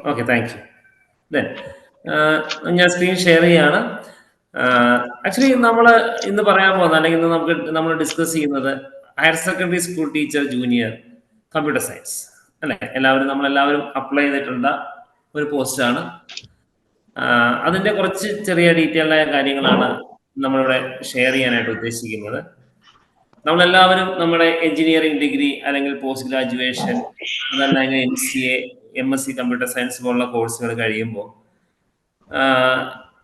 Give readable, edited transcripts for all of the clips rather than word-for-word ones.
Okay, thank you. Then ഞാൻ screen share ചെയ്യാണ്. Actually നമ്മൾ ഇന്ന് പറയാൻ പോകുന്നത്, അല്ലെങ്കിൽ ഇന്ന് നമ്മൾ ഡിസ്കസ് ചെയ്യുന്നത് higher secondary school teacher junior computer science അല്ലേ. നമ്മളെല്ലാവരും അപ്ലൈ ചെയ്തിട്ടുള്ള ഒരു പോസ്റ്റാണ്. അതിൻ്റെ കുറച്ച് ചെറിയ ഡീറ്റെയിൽഡായ കാര്യങ്ങളാണ് നമ്മളിവിടെ ഷെയർ ചെയ്യാനായിട്ട് ഉദ്ദേശിക്കുന്നത്. നമ്മളെല്ലാവരും നമ്മുടെ എഞ്ചിനീയറിംഗ് ഡിഗ്രി അല്ലെങ്കിൽ പോസ്റ്റ് ഗ്രാജുവേഷൻ, അതല്ലെങ്കിൽ MCA, MSc കമ്പ്യൂട്ടർ സയൻസ് പോലുള്ള കോഴ്സുകൾ കഴിയുമ്പോൾ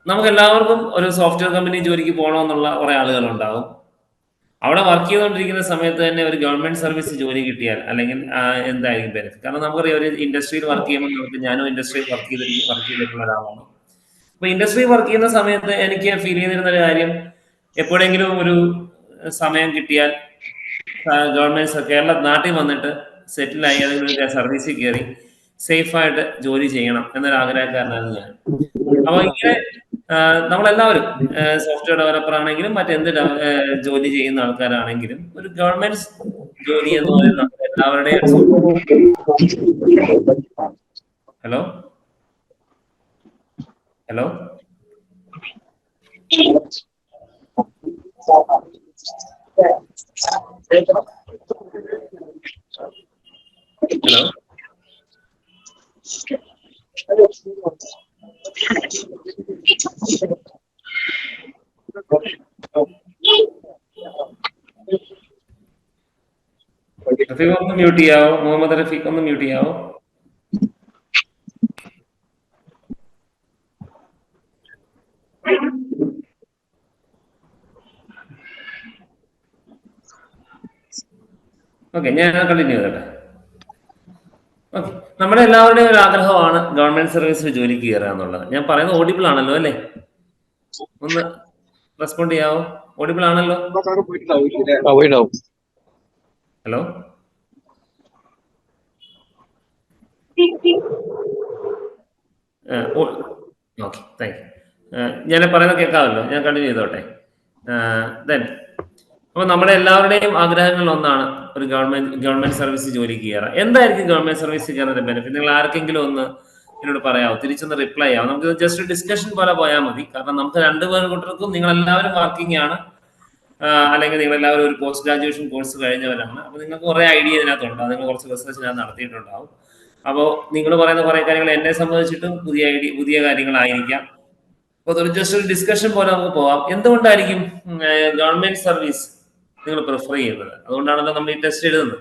നമുക്കെല്ലാവർക്കും ഒരു സോഫ്റ്റ്വെയർ കമ്പനി ജോലിക്ക് പോകണമെന്നുള്ള കുറേ ആളുകളുണ്ടാവും. അവിടെ വർക്ക് ചെയ്തുകൊണ്ടിരിക്കുന്ന സമയത്ത് തന്നെ ഒരു ഗവൺമെന്റ് സർവീസ് ജോലി കിട്ടിയാൽ അല്ലെങ്കിൽ എന്തായിരിക്കും ബെനിഫിറ്റ്? കാരണം നമുക്കറിയാം, ഒരു ഇൻഡസ്ട്രിയിൽ വർക്ക് ചെയ്യുമ്പോൾ ഞാനും ഇൻഡസ്ട്രിയിൽ വർക്ക് ചെയ്തിട്ടുള്ള ഒരാളാണ്. അപ്പോൾ ഇൻഡസ്ട്രിയിൽ വർക്ക് ചെയ്യുന്ന സമയത്ത് എനിക്ക് ഫീൽ ചെയ്തിരുന്ന ഒരു കാര്യം, എപ്പോഴെങ്കിലും ഒരു സമയം കിട്ടിയാൽ കേരള നാട്ടിൽ വന്നിട്ട് സെറ്റിലായി ഏതെങ്കിലും ഒരു സർവീസിൽ കയറി സേഫായിട്ട് ജോലി ചെയ്യണം എന്നൊരാഗ്രഹക്കാരനാണ് ഞാൻ. അപ്പോൾ ഇങ്ങനെ നമ്മളെല്ലാവരും സോഫ്റ്റ്വെയർ ഡെവലപ്പർ ആണെങ്കിലും മറ്റെന്ത് ജോലി ചെയ്യുന്ന ആൾക്കാരാണെങ്കിലും ഒരു ഗവൺമെന്റ് ജോലി എന്ന് പറയുന്നത് നമുക്ക് എല്ലാവരുടെയും ഹലോ ഹലോ ഹലോ റഫീഖ് ഒന്ന് മ്യൂട്ട് ചെയ്യാവോ? മുഹമ്മദ് റഫീഖ് ഒന്ന് മ്യൂട്ട് ചെയ്യാവോ? ഓക്കെ, ഞാൻ കണ്ടിന്യൂ ചെയ്തോട്ടെ. ഓക്കെ, നമ്മുടെ എല്ലാവരുടെയും ഒരു ആഗ്രഹമാണ് ഗവൺമെന്റ് സർവീസിൽ ജോലിക്ക് കയറുക എന്നുള്ളത്. ഞാൻ പറയുന്നത് ഓഡിബിൾ ആണല്ലോ അല്ലേ? ഒന്ന് റെസ്പോണ്ട് ചെയ്യാവോ? ഓഡിബിൾ ആണല്ലോ? Hello, okay, thank you. ഞാൻ പറയുന്നത് കേൾക്കാമല്ലോ? ഞാൻ കണ്ടിന്യൂ ചെയ്തോട്ടെ. ദെൻ അപ്പോൾ നമ്മുടെ എല്ലാവരുടെയും ആഗ്രഹങ്ങളിൽ ഒന്നാണ് ഒരു ഗവൺമെന്റ് സർവീസ് ജോലിക്ക് കയറാം. എന്തായിരിക്കും ഗവൺമെന്റ് സർവീസ് കയറുന്നതിന്റെ ബെനിഫിറ്റ്? നിങ്ങൾ ആർക്കെങ്കിലും ഒന്ന് എന്നോട് പറയാമോ? തിരിച്ചൊന്ന് റിപ്ലൈ ആവും. നമുക്ക് ജസ്റ്റ് ഡിസ്കഷൻ പോലെ പോയാൽ മതി. കാരണം നമുക്ക് രണ്ടുപേർക്കും നിങ്ങളെല്ലാവരും വർക്കിംഗ് ആണ്, അല്ലെങ്കിൽ നിങ്ങളെല്ലാവരും ഒരു പോസ്റ്റ് ഗ്രാജുവേഷൻ കോഴ്സ് കഴിഞ്ഞവരാണ്. അപ്പോൾ നിങ്ങൾക്ക് കുറേ ഐഡിയ ഇതിനകത്തുണ്ട്, നിങ്ങൾ കുറച്ച് റിസർച്ച് ഞാൻ നടത്തിയിട്ടുണ്ടാവും. അപ്പോൾ നിങ്ങൾ പറയുന്ന കുറേ കാര്യങ്ങൾ എന്നെ സംബന്ധിച്ചിട്ടും പുതിയ കാര്യങ്ങളായിരിക്കാം. അപ്പോൾ അതൊരു ജസ്റ്റ് ഒരു ഡിസ്കഷൻ പോലെ നമുക്ക് പോവാം. എന്തുകൊണ്ടായിരിക്കും ഗവൺമെന്റ് സർവീസ് നിങ്ങൾ പ്രിഫർ ചെയ്യുന്നത്? അതുകൊണ്ടാണല്ലോ നമ്മൾ ഈ ടെസ്റ്റ് എഴുതുന്നത്.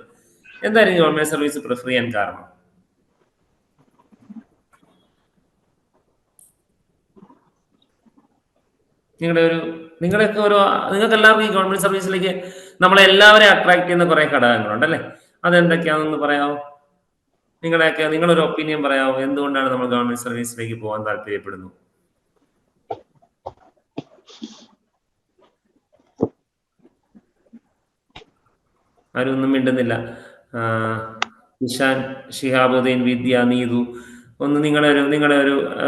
എന്തായിരിക്കും ഗവൺമെന്റ് സർവീസ് പ്രിഫർ ചെയ്യാൻ കാരണം? നിങ്ങൾക്ക് എല്ലാവർക്കും ഈ ഗവൺമെന്റ് സർവീസിലേക്ക് നമ്മളെല്ലാവരെയും അട്രാക്ട് ചെയ്യുന്ന കുറെ ഘടകങ്ങളുണ്ട് അല്ലേ? അതെന്തൊക്കെയാണെന്ന് പറയാമോ? നിങ്ങളൊരു ഒപ്പീനിയൻ പറയാമോ? എന്തുകൊണ്ടാണ് നമ്മൾ ഗവൺമെന്റ് സർവീസിലേക്ക് പോകാൻ താല്പര്യപ്പെടുന്നു? ആരും ഒന്നും മിണ്ടുന്നില്ല. നിഷാൻ, ഷിഹാബുദ്ദീൻ, വിദ്യ, നീതു, ഒന്ന് നിങ്ങളെ ഒരു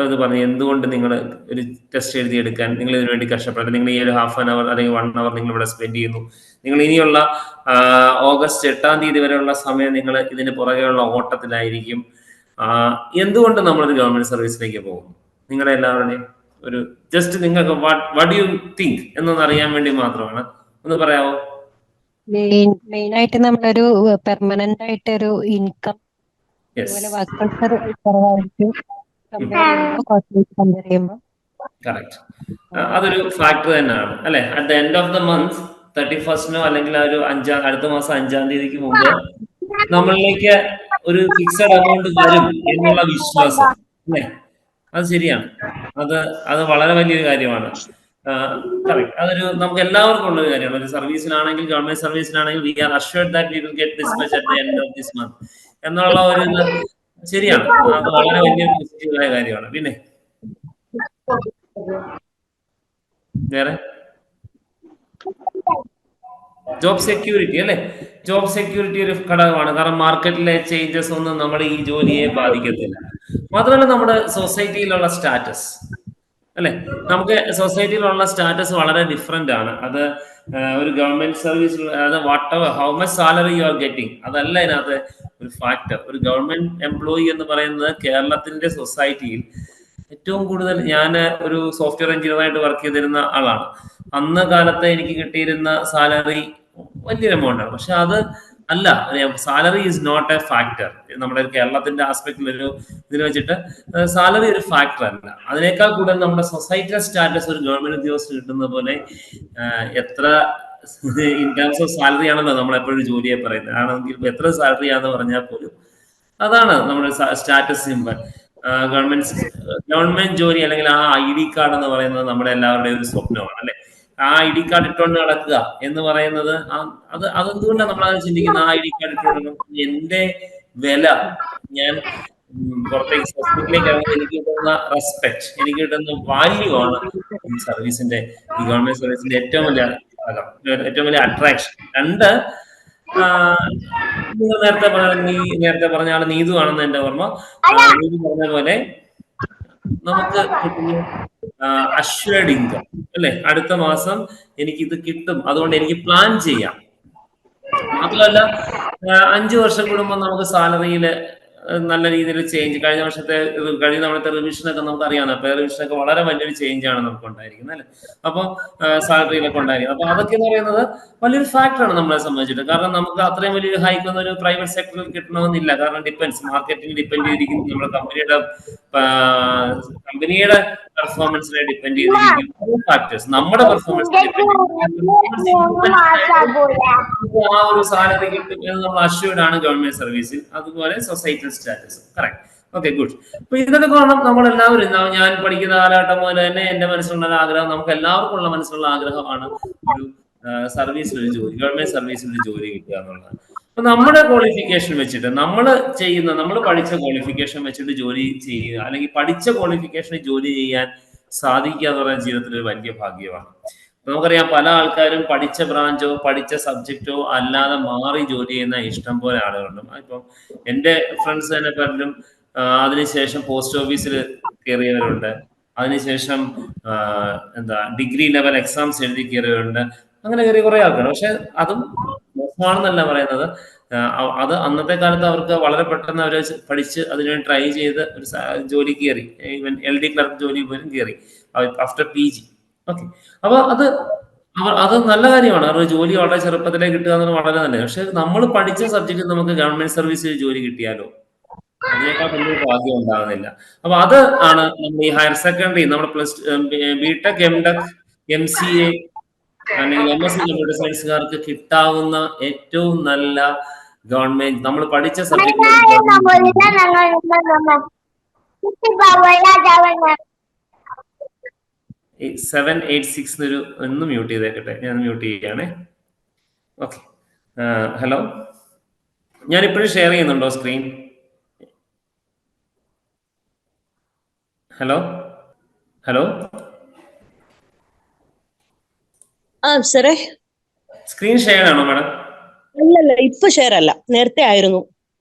ഇത് പറഞ്ഞു. എന്തുകൊണ്ട് നിങ്ങൾ ഒരു ടെസ്റ്റ് എഴുതിയെടുക്കാൻ നിങ്ങൾ ഇതിനു വേണ്ടി കഷ്ടപ്പെടാൻ, നിങ്ങൾ ഈ ഒരു ഹാഫ് ആൻ അവർ അല്ലെങ്കിൽ 1 hour നിങ്ങൾ ഇവിടെ സ്പെൻഡ് ചെയ്യുന്നു. നിങ്ങൾ ഇനിയുള്ള ഓഗസ്റ്റ് 8ാം തീയതി വരെയുള്ള സമയം നിങ്ങൾ ഇതിന് പുറകെയുള്ള ഓട്ടത്തിലായിരിക്കും. എന്തുകൊണ്ട് നമ്മളൊരു ഗവൺമെന്റ് സർവീസിലേക്ക് പോകും? നിങ്ങളുടെ എല്ലാവരുടെയും ഒരു ജസ്റ്റ് നിങ്ങൾക്ക് വാട്ട് യു തിങ്ക് എന്നൊന്ന് അറിയാൻ വേണ്ടി മാത്രമാണ്. ഒന്ന് പറയാമോ? മെയിൻ ആയിട്ട് നമ്മളൊരു പെർമനന്റ് ആയിട്ട് ഒരു ഇൻകം, അതുപോലെ വർക്ക് പ്രഷർ കുറവായിരിക്കും കമ്പയർ ചെയ്യുമ്പോൾ. കറക്റ്റ്, അതൊരു ഫാക്ടർ തന്നെയാണ് അല്ലെ. At the end of the month 31st അല്ലെങ്കിൽ അടുത്ത മാസം 5ാം തീയതിക്ക് മുമ്പ് നമ്മളിലേക്ക് ഒരു ഫിക്സഡ് എമൗണ്ട് വരും എന്നുള്ള വിശ്വാസം അല്ലേ? അത് ശരിയാണ്. അത് വളരെ വലിയൊരു കാര്യമാണ്. കറക്റ്റ്, നമുക്ക് എല്ലാവർക്കും ഉള്ളൊരു കാര്യമാണ്. ഒരു സർവീസിലാണെങ്കിൽ, ഗവൺമെന്റ് സർവീസിലാണെങ്കിൽ we are assured that we will get this much at the end of this month എന്നുള്ള ഒരു ഇത് ശരിയാണ്. അത് വളരെ വലിയ പോസിറ്റീവായ കാര്യമാണ്. പിന്നെ വേറെ ജോബ് സെക്യൂരിറ്റി അല്ലെ? ജോബ് സെക്യൂരിറ്റി ഒരു ഘടകമാണ്. കാരണം മാർക്കറ്റിലെ ചേഞ്ചസ് ഒന്നും നമ്മുടെ ഈ ജോലിയെ ബാധിക്കത്തില്ല. മാത്രമല്ല നമ്മുടെ സൊസൈറ്റിയിലുള്ള സ്റ്റാറ്റസ് അല്ലെ, നമുക്ക് സൊസൈറ്റിയിലുള്ള സ്റ്റാറ്റസ് വളരെ ഡിഫറെന്റ് ആണ്. അത് ഒരു ഗവൺമെന്റ് സർവീസ്, അത് how much salary you are getting അതല്ല ഇതിനകത്ത് ഒരു ഫാക്ടർ. ഒരു ഗവൺമെന്റ് എംപ്ലോയി എന്ന് പറയുന്നത് കേരളത്തിന്റെ സൊസൈറ്റിയിൽ ഏറ്റവും കൂടുതൽ, ഞാൻ ഒരു സോഫ്റ്റ്വെയർ എഞ്ചിനീയറായിട്ട് വർക്ക് ചെയ്തിരുന്ന ആളാണ്. അന്ന് കാലത്ത് എനിക്ക് കിട്ടിയിരുന്ന സാലറി വലിയൊരു എമൗണ്ട് ആണ്. പക്ഷെ അത് അല്ല, salary is not a factor. നമ്മുടെ കേരളത്തിന്റെ ആസ്പെക്ടിൽ ഒരു ഇതിൽ വെച്ചിട്ട് സാലറി ഒരു ഫാക്ടർ അല്ല. അതിനേക്കാൾ കൂടുതൽ നമ്മുടെ സൊസൈറ്റൽ സ്റ്റാറ്റസ് ഒരു ഗവൺമെന്റ് ഉദ്യോഗസ്ഥർ കിട്ടുന്ന പോലെ എത്ര ഇൻ ടേംസ് ഓഫ് സാലറി ആണല്ലോ നമ്മൾ എപ്പോഴും ജോലിയെ പറയുന്നത്. ആണെങ്കിൽ എത്ര സാലറി ആണെന്ന് പറഞ്ഞാൽ പോലും അതാണ് നമ്മുടെ സ്റ്റാറ്റസ് സിമ്പൽ. ഗവൺമെന്റ് ജോലി അല്ലെങ്കിൽ ആ ID കാർഡ് എന്ന് പറയുന്നത് നമ്മുടെ എല്ലാവരുടെയും ഒരു സ്വപ്നമാണ് അല്ലെ. ആ ID കാർഡ് ഇട്ടുകൊണ്ട് നടക്കുക എന്ന് പറയുന്നത് അതെന്തുകൊണ്ടാണ് നമ്മൾ അത് ചിന്തിക്കുന്നത്? ആ ID കാർഡ് ഇട്ടുകൊണ്ട് എന്റെ വില, ഞാൻ പുറത്തേക്ക് സൊസൈറ്റിയിലേക്ക് ഇറങ്ങുമ്പോൾ എനിക്ക് കിട്ടുന്ന റെസ്പെക്ട്, എനിക്ക് കിട്ടുന്ന വാല്യൂ ആണ് ഈ സർവീസിന്റെ, ഈ ഗവൺമെന്റ് സർവീസിന്റെ ഏറ്റവും വലിയ ഏറ്റവും വലിയ അട്രാക്ഷൻ. രണ്ട്, നിങ്ങൾ നേരത്തെ പറഞ്ഞ ആള് നീതു ആണെന്ന് എന്റെ ഓർമ്മ. നീതു പറഞ്ഞ പോലെ നമുക്ക് കിട്ടുന്ന അഷ്വേർഡ് ഇൻകം അല്ലെ, അടുത്ത മാസം എനിക്ക് ഇത് കിട്ടും, അതുകൊണ്ട് എനിക്ക് പ്ലാൻ ചെയ്യാം. മാത്രമല്ല 5 വർഷം കൂടുമ്പോൾ നമുക്ക് സാലറിയില് നല്ല രീതിയിൽ ചേഞ്ച്, കഴിഞ്ഞ തവണത്തെ റിവിഷനൊക്കെ നമുക്ക് അറിയാവുന്ന, പേ റിവിഷനൊക്കെ വളരെ വലിയൊരു ചേഞ്ച് ആണ് നമുക്ക് ഉണ്ടായിരിക്കുന്നത് അല്ലെ. അപ്പൊ സാലറിയിലൊക്കെ ഉണ്ടായിരിക്കുന്നത്. അപ്പൊ അതൊക്കെ എന്ന് പറയുന്നത് വലിയൊരു ഫാക്ടറാണ് നമ്മളെ സംബന്ധിച്ചിട്ട്. കാരണം നമുക്ക് അത്രയും വലിയൊരു ഹൈക്ക് ഒന്നും ഒരു പ്രൈവറ്റ് സെക്ടറിൽ കിട്ടണമെന്നില്ല. കാരണം മാർക്കറ്റിംഗ് ഡിപ്പെൻഡ് ചെയ്തിരിക്കുന്നു, നമ്മുടെ കമ്പനിയുടെ പെർഫോമൻസിനെ ഡിപ്പെൻഡ് ചെയ്തിരിക്കുന്നു ഫാക്ടേഴ്സ്. നമ്മുടെ പെർഫോമൻസിനെ ആ ഒരു സാലറി കിട്ടും എന്ന് നമ്മൾ അഷ്യൂർഡ് ആണ് ഗവൺമെന്റ് സർവീസിൽ. അതുപോലെ societal status. Correct. Okay, good. അപ്പൊ ഇതൊക്കെ കാരണം നമ്മളെല്ലാവരും, ഞാൻ പഠിക്കുന്ന കാലഘട്ടം മുതൽ തന്നെ എന്റെ മനസ്സിലുള്ള ആഗ്രഹം, നമുക്ക് എല്ലാവർക്കും ഉള്ള മനസ്സിലുള്ള ആഗ്രഹമാണ് ഒരു സർവീസിലൊരു ജോലി, ഗവൺമെന്റ് സർവീസിലൊരു ജോലി കിട്ടുക എന്നുള്ളത്. അപ്പൊ നമ്മുടെ ക്വാളിഫിക്കേഷൻ വെച്ചിട്ട് നമ്മൾ പഠിച്ച ക്വാളിഫിക്കേഷൻ വെച്ചിട്ട് ജോലി ചെയ്യുക, അല്ലെങ്കിൽ പഠിച്ച ക്വാളിഫിക്കേഷനിൽ ജോലി ചെയ്യാൻ സാധിക്കുക എന്ന് പറയുന്ന ജീവിതത്തിൽ ഒരു വലിയ ഭാഗ്യമാണ്. നമുക്കറിയാം, പല ആൾക്കാരും പഠിച്ച ബ്രാഞ്ചോ പഠിച്ച സബ്ജക്റ്റോ അല്ലാതെ മാറി ജോലി ചെയ്യുന്ന ഇഷ്ടം പോലെ ആളുകളുണ്ട്. ഇപ്പം എന്റെ ഫ്രണ്ട്സ് തന്നെ പലരും അതിനുശേഷം പോസ്റ്റ് ഓഫീസിൽ കയറിയവരുണ്ട്, അതിനുശേഷം ഡിഗ്രി ലെവൽ എക്സാംസ് എഴുതി കയറിയവരുണ്ട്. അങ്ങനെ കയറിയ കുറെ ആൾക്കാരുണ്ട്. പക്ഷെ അതും മോശമാണെന്നല്ല പറയുന്നത്. അത് അന്നത്തെ കാലത്ത് അവർക്ക് വളരെ പെട്ടെന്ന് അവർ പഠിച്ച് അതിനുവേണ്ടി ട്രൈ ചെയ്ത് ഒരു ജോലി കയറി, ഈവൻ LD ക്ലർക്ക് ജോലി പോലും കയറി ആഫ്റ്റർ PG. ഓക്കെ, അപ്പൊ അത് നല്ല കാര്യമാണ്. അവരുടെ ജോലി വളരെ ചെറുപ്പത്തിലേ കിട്ടുക എന്നത് വളരെ നല്ലത്. പക്ഷെ നമ്മൾ പഠിച്ച സബ്ജക്റ്റ് നമുക്ക് ഗവൺമെന്റ് സർവീസിൽ ജോലി കിട്ടിയാലോ, അതിനേക്കാൾ വലിയ ഭാഗ്യം ഉണ്ടാകുന്നില്ല. അപ്പൊ അത് ആണ് നമ്മൾ ഈ ഹയർ സെക്കൻഡറി, നമ്മുടെ BTech, MTech, MCA അല്ലെങ്കിൽ MSc കമ്പ്യൂട്ടർ സയൻസുകാർക്ക് കിട്ടാവുന്ന ഏറ്റവും നല്ല ഗവൺമെന്റ്, നമ്മൾ പഠിച്ച സബ്ജക്ട് 786 ഒന്ന് മ്യൂട്ട് ചെയ്തേക്കട്ടെ, ഞാൻ മ്യൂട്ട് ചെയ്യുകയാണേ. ഓക്കെ, ഹലോ, ഞാൻ ഇപ്പോഴും ഷെയർ ചെയ്യുന്നുണ്ടോ screen? Hello hello screen share ആണോ മാഡം? അല്ലല്ല, ഇപ്പൊ ഷെയർ അല്ല, നേരത്തെ ആയിരുന്നു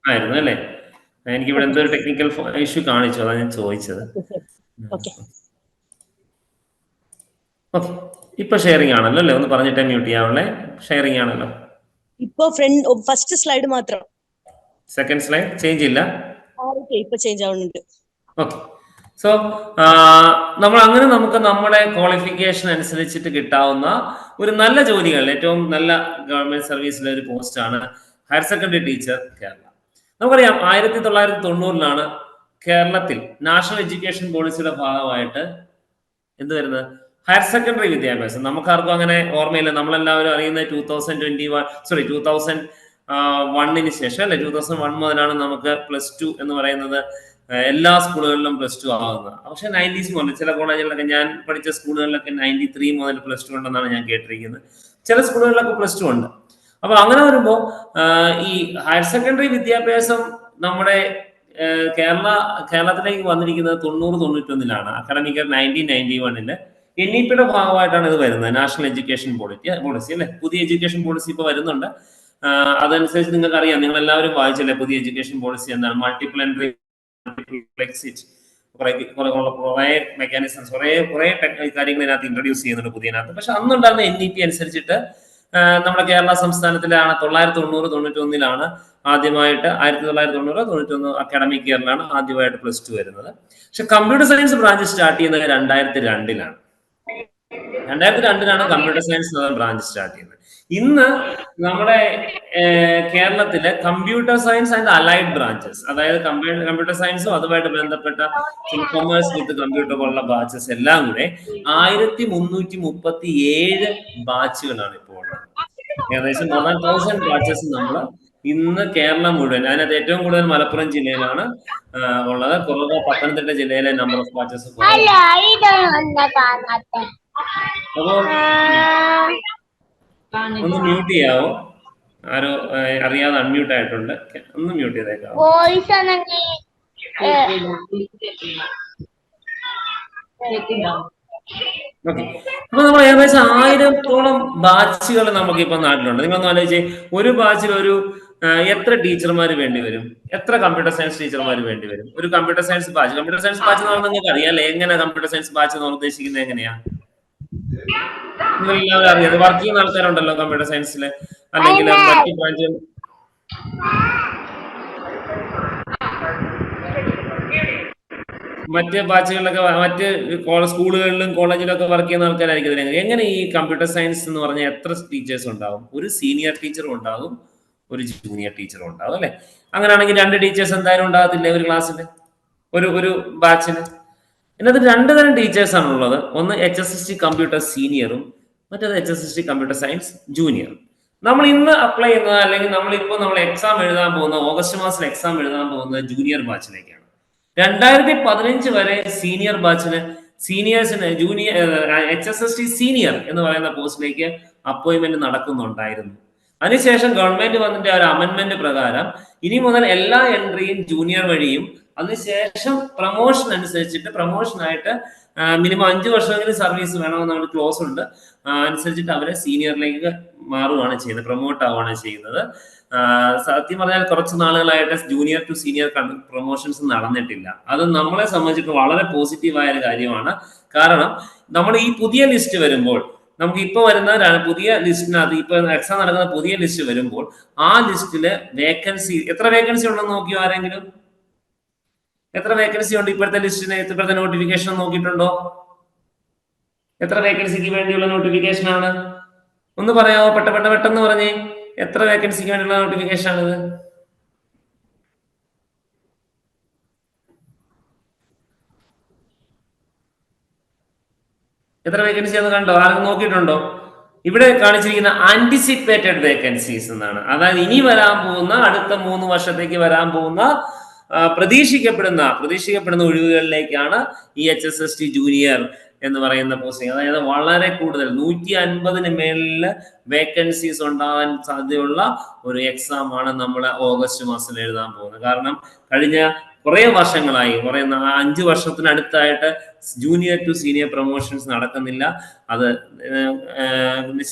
അല്ലേ. എനിക്ക് ഇവിടെ എന്തോ ഒരു ടെക്നിക്കൽ ഇഷ്യൂ കാണിച്ചു, അതാണ് ഞാൻ ചോദിച്ചത്. ഓക്കെ, ഇപ്പൊ ഷെയറിംഗ് ആണല്ലോ അല്ലേ? ഒന്ന് പറഞ്ഞിട്ടേ മ്യൂട്ട് ചെയ്യാവുള്ളേ. ഷെയറിംഗ് ആണല്ലോ. ഇപ്പൊ ഫസ്റ്റ് സ്ലൈഡ് മാത്രം, സെക്കൻഡ് സ്ലൈഡ് ചേഞ്ച് ഇല്ല. ഇപ്പൊ ചേഞ്ച് ആവുന്നുണ്ട്. ഓക്കെ, സോ നമുക്ക് നമ്മുടെ ക്വാളിഫിക്കേഷൻ അനുസരിച്ചിട്ട് കിട്ടാവുന്ന ഒരു നല്ല ജോലികൾ, ഏറ്റവും നല്ല ഗവൺമെന്റ് സർവീസിലെ ഒരു പോസ്റ്റാണ് ഹയർ സെക്കൻഡറി ടീച്ചർ കേരള. നമുക്കറിയാം, 1990 കേരളത്തിൽ നാഷണൽ എഡ്യൂക്കേഷൻ പോളിസിയുടെ ഭാഗമായിട്ട് എന്ത് വരുന്നത്, ഹയർ സെക്കൻഡറി വിദ്യാഭ്യാസം. നമുക്കാർക്കും അങ്ങനെ ഓർമ്മയില്ല. നമ്മളെല്ലാവരും അറിയുന്നത് 2001 ശേഷം അല്ലെ. 2001 മുതലാണ് നമുക്ക് +2 എന്ന് പറയുന്നത് എല്ലാ സ്കൂളുകളിലും +2 ആകുന്നത്. പക്ഷെ 90s മുതൽ ചില കോളേജുകളിലൊക്കെ, ഞാൻ പഠിച്ച സ്കൂളുകളിലൊക്കെ 93 മുതൽ +2 ഉണ്ടെന്നാണ് ഞാൻ കേട്ടിരിക്കുന്നത്. ചില സ്കൂളുകളിലൊക്കെ +2 ഉണ്ട്. അപ്പൊ അങ്ങനെ വരുമ്പോ ഈ ഹയർ സെക്കൻഡറി വിദ്യാഭ്യാസം നമ്മുടെ കേരളത്തിലേക്ക് വന്നിരിക്കുന്നത് 90-91 അക്കാഡമിക് 1991 NEP-യുടെ ഭാഗമായിട്ടാണ് ഇത് വരുന്നത്. നാഷണൽ എഡ്യൂക്കേഷൻ പോളിസി അല്ലെ. പുതിയ എഡ്യൂക്കേഷൻ പോളിസി ഇപ്പൊ വരുന്നുണ്ട്. അതനുസരിച്ച് നിങ്ങൾക്ക് അറിയാം, നിങ്ങൾ എല്ലാവരും വായിച്ചല്ലേ പുതിയ എഡ്യൂക്കേഷൻ പോളിസി എന്താണ്, മൾട്ടിപ്പിൾ എൻട്രി, മൾട്ടിപ്പിൾ എക്സിറ്റ്, കുറെ മെക്കാനിസംസ്, കുറെ കാര്യങ്ങൾ ഇതിനകത്ത് ഇൻട്രൊഡ്യൂസ് ചെയ്യുന്നുണ്ട് പുതിയതിനകത്ത്. പക്ഷെ അന്നുണ്ടായിരുന്ന NEP അനുസരിച്ചിട്ട് നമ്മുടെ കേരള സംസ്ഥാനത്തിലാണ് 990-91 ആദ്യമായിട്ട് 1990-91 അക്കാഡമിക് ഇയറിലാണ് ആദ്യമായിട്ട് +2 വരുന്നത്. പക്ഷെ കമ്പ്യൂട്ടർ സയൻസ് ബ്രാഞ്ച് സ്റ്റാർട്ട് ചെയ്യുന്നത് 2002 2002 കമ്പ്യൂട്ടർ സയൻസ് ബ്രാഞ്ച് സ്റ്റാർട്ട് ചെയ്യുന്നത്. ഇന്ന് നമ്മുടെ കേരളത്തിലെ computer science and allied branches, അതായത് കമ്പ്യൂട്ടർ സയൻസും അതുമായിട്ട് ബന്ധപ്പെട്ട കൊമേഴ്സ് വിത്ത് കമ്പ്യൂട്ടർ പോലുള്ള ബാച്ചസ് എല്ലാം കൂടെ 1337 ബാച്ചുകളാണ് ഇപ്പോൾ ഉള്ളത്. ഏകദേശം 1000 ബാച്ചസ് നമ്മൾ ഇന്ന് കേരളം മുഴുവൻ, അതിനകത്ത് ഏറ്റവും കൂടുതൽ മലപ്പുറം ജില്ലയിലാണ് ഉള്ളത്. കുറവ് പത്തനംതിട്ട ജില്ലയിലെ നമ്പർ ഓഫ് ബാച്ചസ്. അപ്പോ ഒന്ന് മ്യൂട്ട് ചെയ്യാവോ? ആരോ അറിയാതെ അൺമ്യൂട്ട് ആയിട്ടുണ്ട്, ഒന്ന് മ്യൂട്ട് ചെയ്തേക്കാവോ? ഓക്കെ. അപ്പൊ നമ്മൾ ഏകദേശം 1000-ഓളം ബാച്ചുകൾ നമുക്ക് ഇപ്പൊ നാട്ടിലുണ്ട്. നിങ്ങളൊന്ന് ആലോചിച്ചേ, ഒരു ബാച്ചിൽ ഒരു എത്ര ടീച്ചർമാർ വേണ്ടി വരും? എത്ര കമ്പ്യൂട്ടർ സയൻസ് ടീച്ചർമാർ വേണ്ടി വരും? ഒരു കമ്പ്യൂട്ടർ സയൻസ് ബാച്ച് എന്ന് പറഞ്ഞാൽ നിങ്ങൾക്ക് അറിയാം എങ്ങനെ കമ്പ്യൂട്ടർ സയൻസ് ബാച്ച് നമ്മൾ ഉദ്ദേശിക്കുന്നത് എങ്ങനെയാ? നിങ്ങളെല്ലാവരും അറിയാം, വർക്ക് ചെയ്യുന്ന ആൾക്കാരുണ്ടല്ലോ കമ്പ്യൂട്ടർ സയൻസില്, അല്ലെങ്കിൽ മറ്റു ബ്രാഞ്ചുകൾ. മറ്റ് ബാച്ചുകളിലൊക്കെ മറ്റ് സ്കൂളുകളിലും കോളേജിലും ഒക്കെ വർക്ക് ചെയ്യുന്ന ആൾക്കാരായിരിക്കും. എങ്ങനെ ഈ കമ്പ്യൂട്ടർ സയൻസ് എന്ന് പറഞ്ഞാൽ എത്ര ടീച്ചേഴ്സ് ഉണ്ടാവും? ഒരു സീനിയർ ടീച്ചറും ഉണ്ടാകും, ഒരു ജൂനിയർ ടീച്ചറും ഉണ്ടാവും, അല്ലെ? അങ്ങനെയാണെങ്കിൽ 2 ടീച്ചേഴ്സ് എന്തായാലും ഉണ്ടാകത്തില്ലേ ഒരു ക്ലാസ്സിൽ, ഒരു ബാച്ചിന്? ഇതിനകത്ത് 2 തരം ടീച്ചേഴ്സ് ആണ് ഉള്ളത്. ഒന്ന് HSST കമ്പ്യൂട്ടർ സീനിയറും, മറ്റേത് HSST കമ്പ്യൂട്ടർ സയൻസ് ജൂനിയറും. നമ്മൾ ഇന്ന് അപ്ലൈ ചെയ്യുന്നത്, അല്ലെങ്കിൽ നമ്മൾ എക്സാം എഴുതാൻ പോകുന്ന, ഓഗസ്റ്റ് മാസത്തിൽ എക്സാം എഴുതാൻ പോകുന്നത് ജൂനിയർ ബാച്ചിലേക്കാണ്. 2015 വരെ സീനിയർ ബാച്ചിന്, സീനിയേഴ്സിന് HSST സീനിയർ എന്ന് പറയുന്ന പോസ്റ്റിലേക്ക് അപ്പോയിന്റ്മെന്റ് നടക്കുന്നുണ്ടായിരുന്നു. അതിനുശേഷം ഗവൺമെന്റ് വന്നിട്ട് ഒരു അമെന്റ്മെന്റ് പ്രകാരം ഇനി മുതൽ എല്ലാ എൻട്രിയും ജൂനിയർ വഴിയും, അതിനുശേഷം പ്രൊമോഷൻ അനുസരിച്ചിട്ട് പ്രൊമോഷനായിട്ട് മിനിമം 5 വർഷമെങ്കിലും സർവീസ് വേണമെന്ന് ഒരു ക്ലോസ് ഉണ്ട്. അനുസരിച്ചിട്ട് അവരെ സീനിയറിലേക്ക് മാറുകയാണ് ചെയ്യുന്നത്, പ്രൊമോട്ട് ആവുകയാണ് ചെയ്യുന്നത്. സത്യം പറഞ്ഞാൽ കുറച്ച് നാളുകളായിട്ട് ജൂനിയർ ടു സീനിയർ പ്രൊമോഷൻസ് നടന്നിട്ടില്ല. അത് നമ്മളെ സംബന്ധിച്ചിട്ട് വളരെ പോസിറ്റീവായ ഒരു കാര്യമാണ്. കാരണം നമ്മൾ ഈ പുതിയ ലിസ്റ്റ് വരുമ്പോൾ, നമുക്ക് ഇപ്പൊ വരുന്ന പുതിയ ലിസ്റ്റിനകത്ത്, ഇപ്പൊ എക്സാം നടക്കുന്ന പുതിയ ലിസ്റ്റ് വരുമ്പോൾ, ആ ലിസ്റ്റില് വേക്കൻസി, എത്ര വേക്കൻസി ഉണ്ടെന്ന് നോക്കിയോ ആരെങ്കിലും? എത്ര വേക്കൻസി ഉണ്ട് ഇപ്പോഴത്തെ ലിസ്റ്റിന്? ഇപ്പോഴത്തെ നോട്ടിഫിക്കേഷൻ നോക്കിയിട്ടുണ്ടോ? എത്ര വേക്കൻസിക്ക് വേണ്ടിയുള്ള നോട്ടിഫിക്കേഷൻ ആണ്? ഒന്ന് പറയാമോ? പെട്ടെന്ന് പറഞ്ഞേ, എത്ര വേക്കൻസിക്ക് വേണ്ടിയുള്ള നോട്ടിഫിക്കേഷൻ ആണിത്? എത്ര വേക്കൻസി എന്ന് കണ്ടോ? ആരും നോക്കിയിട്ടുണ്ടോ? ഇവിടെ കാണിച്ചിരിക്കുന്ന ആന്റിസിപ്പേറ്റഡ് വേക്കൻസീസ് എന്നാണ്. അതായത് ഇനി വരാൻ പോകുന്ന, അടുത്ത 3 വർഷത്തേക്ക് വരാൻ പോകുന്ന പ്രതീക്ഷിക്കപ്പെടുന്ന ഒഴിവുകളിലേക്കാണ് ഈ HSST ജൂനിയർ എന്ന് പറയുന്ന പോസ്റ്റിംഗ്. അതായത് വളരെ കൂടുതൽ 150-ന് മേളിൽ വേക്കൻസീസ് ഉണ്ടാകാൻ സാധ്യതയുള്ള ഒരു എക്സാം ആണ് നമ്മൾ ഓഗസ്റ്റ് മാസത്തിൽ എഴുതാൻ പോകുന്നത്. കാരണം കഴിഞ്ഞ കുറെ വർഷങ്ങളായി, 5 വർഷത്തിനടുത്തായിട്ട് ജൂനിയർ ടു സീനിയർ പ്രൊമോഷൻസ് നടക്കുന്നില്ല. അത്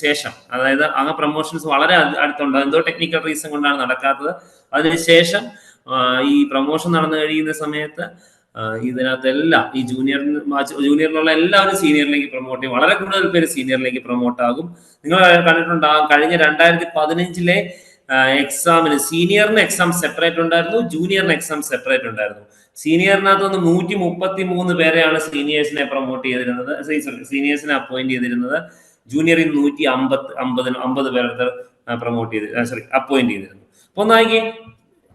ശേഷം, അതായത് ആ പ്രൊമോഷൻസ് വളരെ അടുത്തുണ്ട്, എന്തോ ടെക്നിക്കൽ റീസൺ കൊണ്ടാണ് നടക്കാത്തത്. അതിനുശേഷം ഈ പ്രൊമോഷൻ നടന്നു കഴിയുന്ന സമയത്ത് ഇതിനകത്തെല്ലാം ഈ ജൂനിയറിലുള്ള എല്ലാവരും സീനിയറിലേക്ക് പ്രൊമോട്ട് ചെയ്യും. വളരെ കൂടുതൽ പേര് സീനിയറിലേക്ക് പ്രൊമോട്ട് ആകും. നിങ്ങൾ കണ്ടിട്ടുണ്ടാകും, കഴിഞ്ഞ 2015-ലെ എക്സാമിന് സീനിയറിന് എക്സാം സെപ്പറേറ്റ് ഉണ്ടായിരുന്നു, ജൂനിയറിന് എക്സാം സെപ്പറേറ്റ് ഉണ്ടായിരുന്നു. സീനിയറിനകത്ത് 133 പേരെയാണ് സീനിയേഴ്സിനെ പ്രൊമോട്ട് ചെയ്തിരുന്നത്, സീനിയേഴ്സിനെ അപ്പോയിന്റ് ചെയ്തിരുന്നത്. ജൂനിയറിൽ 150 പേരുടെ അപ്പോയിന്റ് ചെയ്തിരുന്നു. അപ്പൊ ഒന്നാക്കി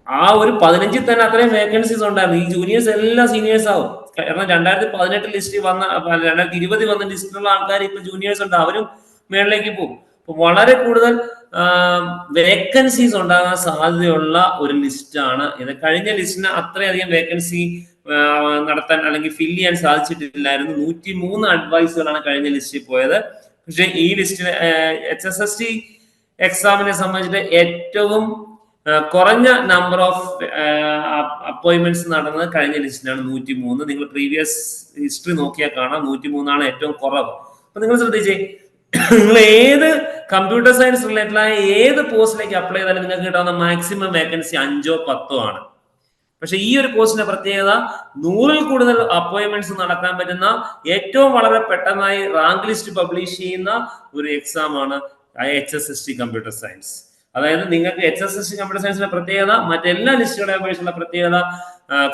ആ ഒരു 15-ൽ തന്നെ അത്രയും വേക്കൻസീസ് ഉണ്ടായിരുന്നു. ഈ ജൂനിയേഴ്സ് എല്ലാം സീനിയേഴ്സ് ആവും. കാരണം 2018 ലിസ്റ്റിൽ വന്ന, 2020 വന്ന ലിസ്റ്റിലുള്ള ആൾക്കാർ ഇപ്പൊ ജൂനിയേഴ്സ് ഉണ്ട്, അവരും മേളിലേക്ക് പോകും. അപ്പൊ വളരെ കൂടുതൽ വേക്കൻസീസ് ഉണ്ടാകാൻ സാധ്യതയുള്ള ഒരു ലിസ്റ്റാണ് ഇത്. കഴിഞ്ഞ ലിസ്റ്റിന് അത്രയധികം വേക്കൻസി നടത്താൻ അല്ലെങ്കിൽ ഫില്ല് ചെയ്യാൻ സാധിച്ചിട്ടില്ലായിരുന്നു. 103 അഡ്വൈസുകളാണ് കഴിഞ്ഞ ലിസ്റ്റിൽ പോയത്. പക്ഷെ ഈ ലിസ്റ്റിന് HSST എക്സാമിനെ സംബന്ധിച്ചിട്ട് ഏറ്റവും കുറഞ്ഞ നമ്പർ ഓഫ് അപ്പോയിന്റ്മെന്റ്സ് നടന്നത് കഴിഞ്ഞ ലിസ്റ്റിലാണ്, 103. നിങ്ങൾ പ്രീവിയസ് ഹിസ്റ്ററി നോക്കിയാൽ കാണാം, 103 ഏറ്റവും കുറവ്. അപ്പൊ നിങ്ങൾ ശ്രദ്ധിച്ചേ, നിങ്ങൾ ഏത് കമ്പ്യൂട്ടർ സയൻസ് റിലേറ്റഡ് ആയ ഏത് പോസ്റ്റിലേക്ക് അപ്ലൈ ചെയ്താലും നിങ്ങൾക്ക് കിട്ടാവുന്ന മാക്സിമം വേക്കൻസി 5-ഓ 10-ഓ ആണ്. പക്ഷെ ഈ ഒരു പോസ്റ്റിന്റെ പ്രത്യേകത, 100-ൽ കൂടുതൽ അപ്പോയിന്റ്മെന്റ്സ് നടക്കാൻ പറ്റുന്ന, ഏറ്റവും വളരെ പെട്ടെന്നായി റാങ്ക് ലിസ്റ്റ് പബ്ലിഷ് ചെയ്യുന്ന ഒരു എക്സാം ആണ് HSST കമ്പ്യൂട്ടർ സയൻസ്. അതായത് നിങ്ങൾക്ക് HSST കമ്പ്യൂട്ടർ സയൻസിന്റെ പ്രത്യേകത മറ്റെല്ലാ ലിസ്റ്റുകളെ അപേക്ഷിച്ചുള്ള പ്രത്യേകത,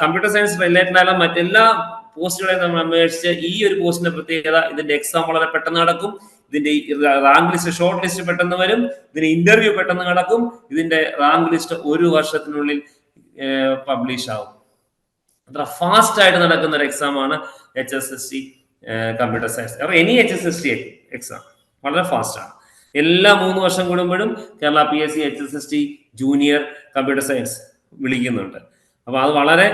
കമ്പ്യൂട്ടർ സയൻസ് റിലേറ്റഡ് ആയ മറ്റെല്ലാ പോസ്റ്റുകളെ നമ്മൾ അപേക്ഷിച്ച് ഈ ഒരു പോസ്റ്റിന്റെ പ്രത്യേകത ഇതിന്റെ എക്സാം വളരെ പെട്ടെന്ന് നടക്കും, ഇതിന്റെ റാങ്ക് ലിസ്റ്റ് ഷോർട്ട് ലിസ്റ്റ് പെട്ടെന്ന് വരും, ഇതിന്റെ ഇന്റർവ്യൂ പെട്ടെന്ന് നടക്കും, ഇതിന്റെ റാങ്ക് ലിസ്റ്റ് 1 വർഷത്തിനുള്ളിൽ പബ്ലിഷ് ആവും. അത്ര ഫാസ്റ്റ് ആയിട്ട് നടക്കുന്ന ഒരു എക്സാം ആണ് HSST computer science. Any HSST exam വളരെ ഫാസ്റ്റ് ആണ്. എല്ലാ 3 വർഷം കൂടുമ്പോഴും Kerala PSC HSST junior computer science വിളിക്കുന്നുണ്ട്. അപ്പൊ അത് വളരെ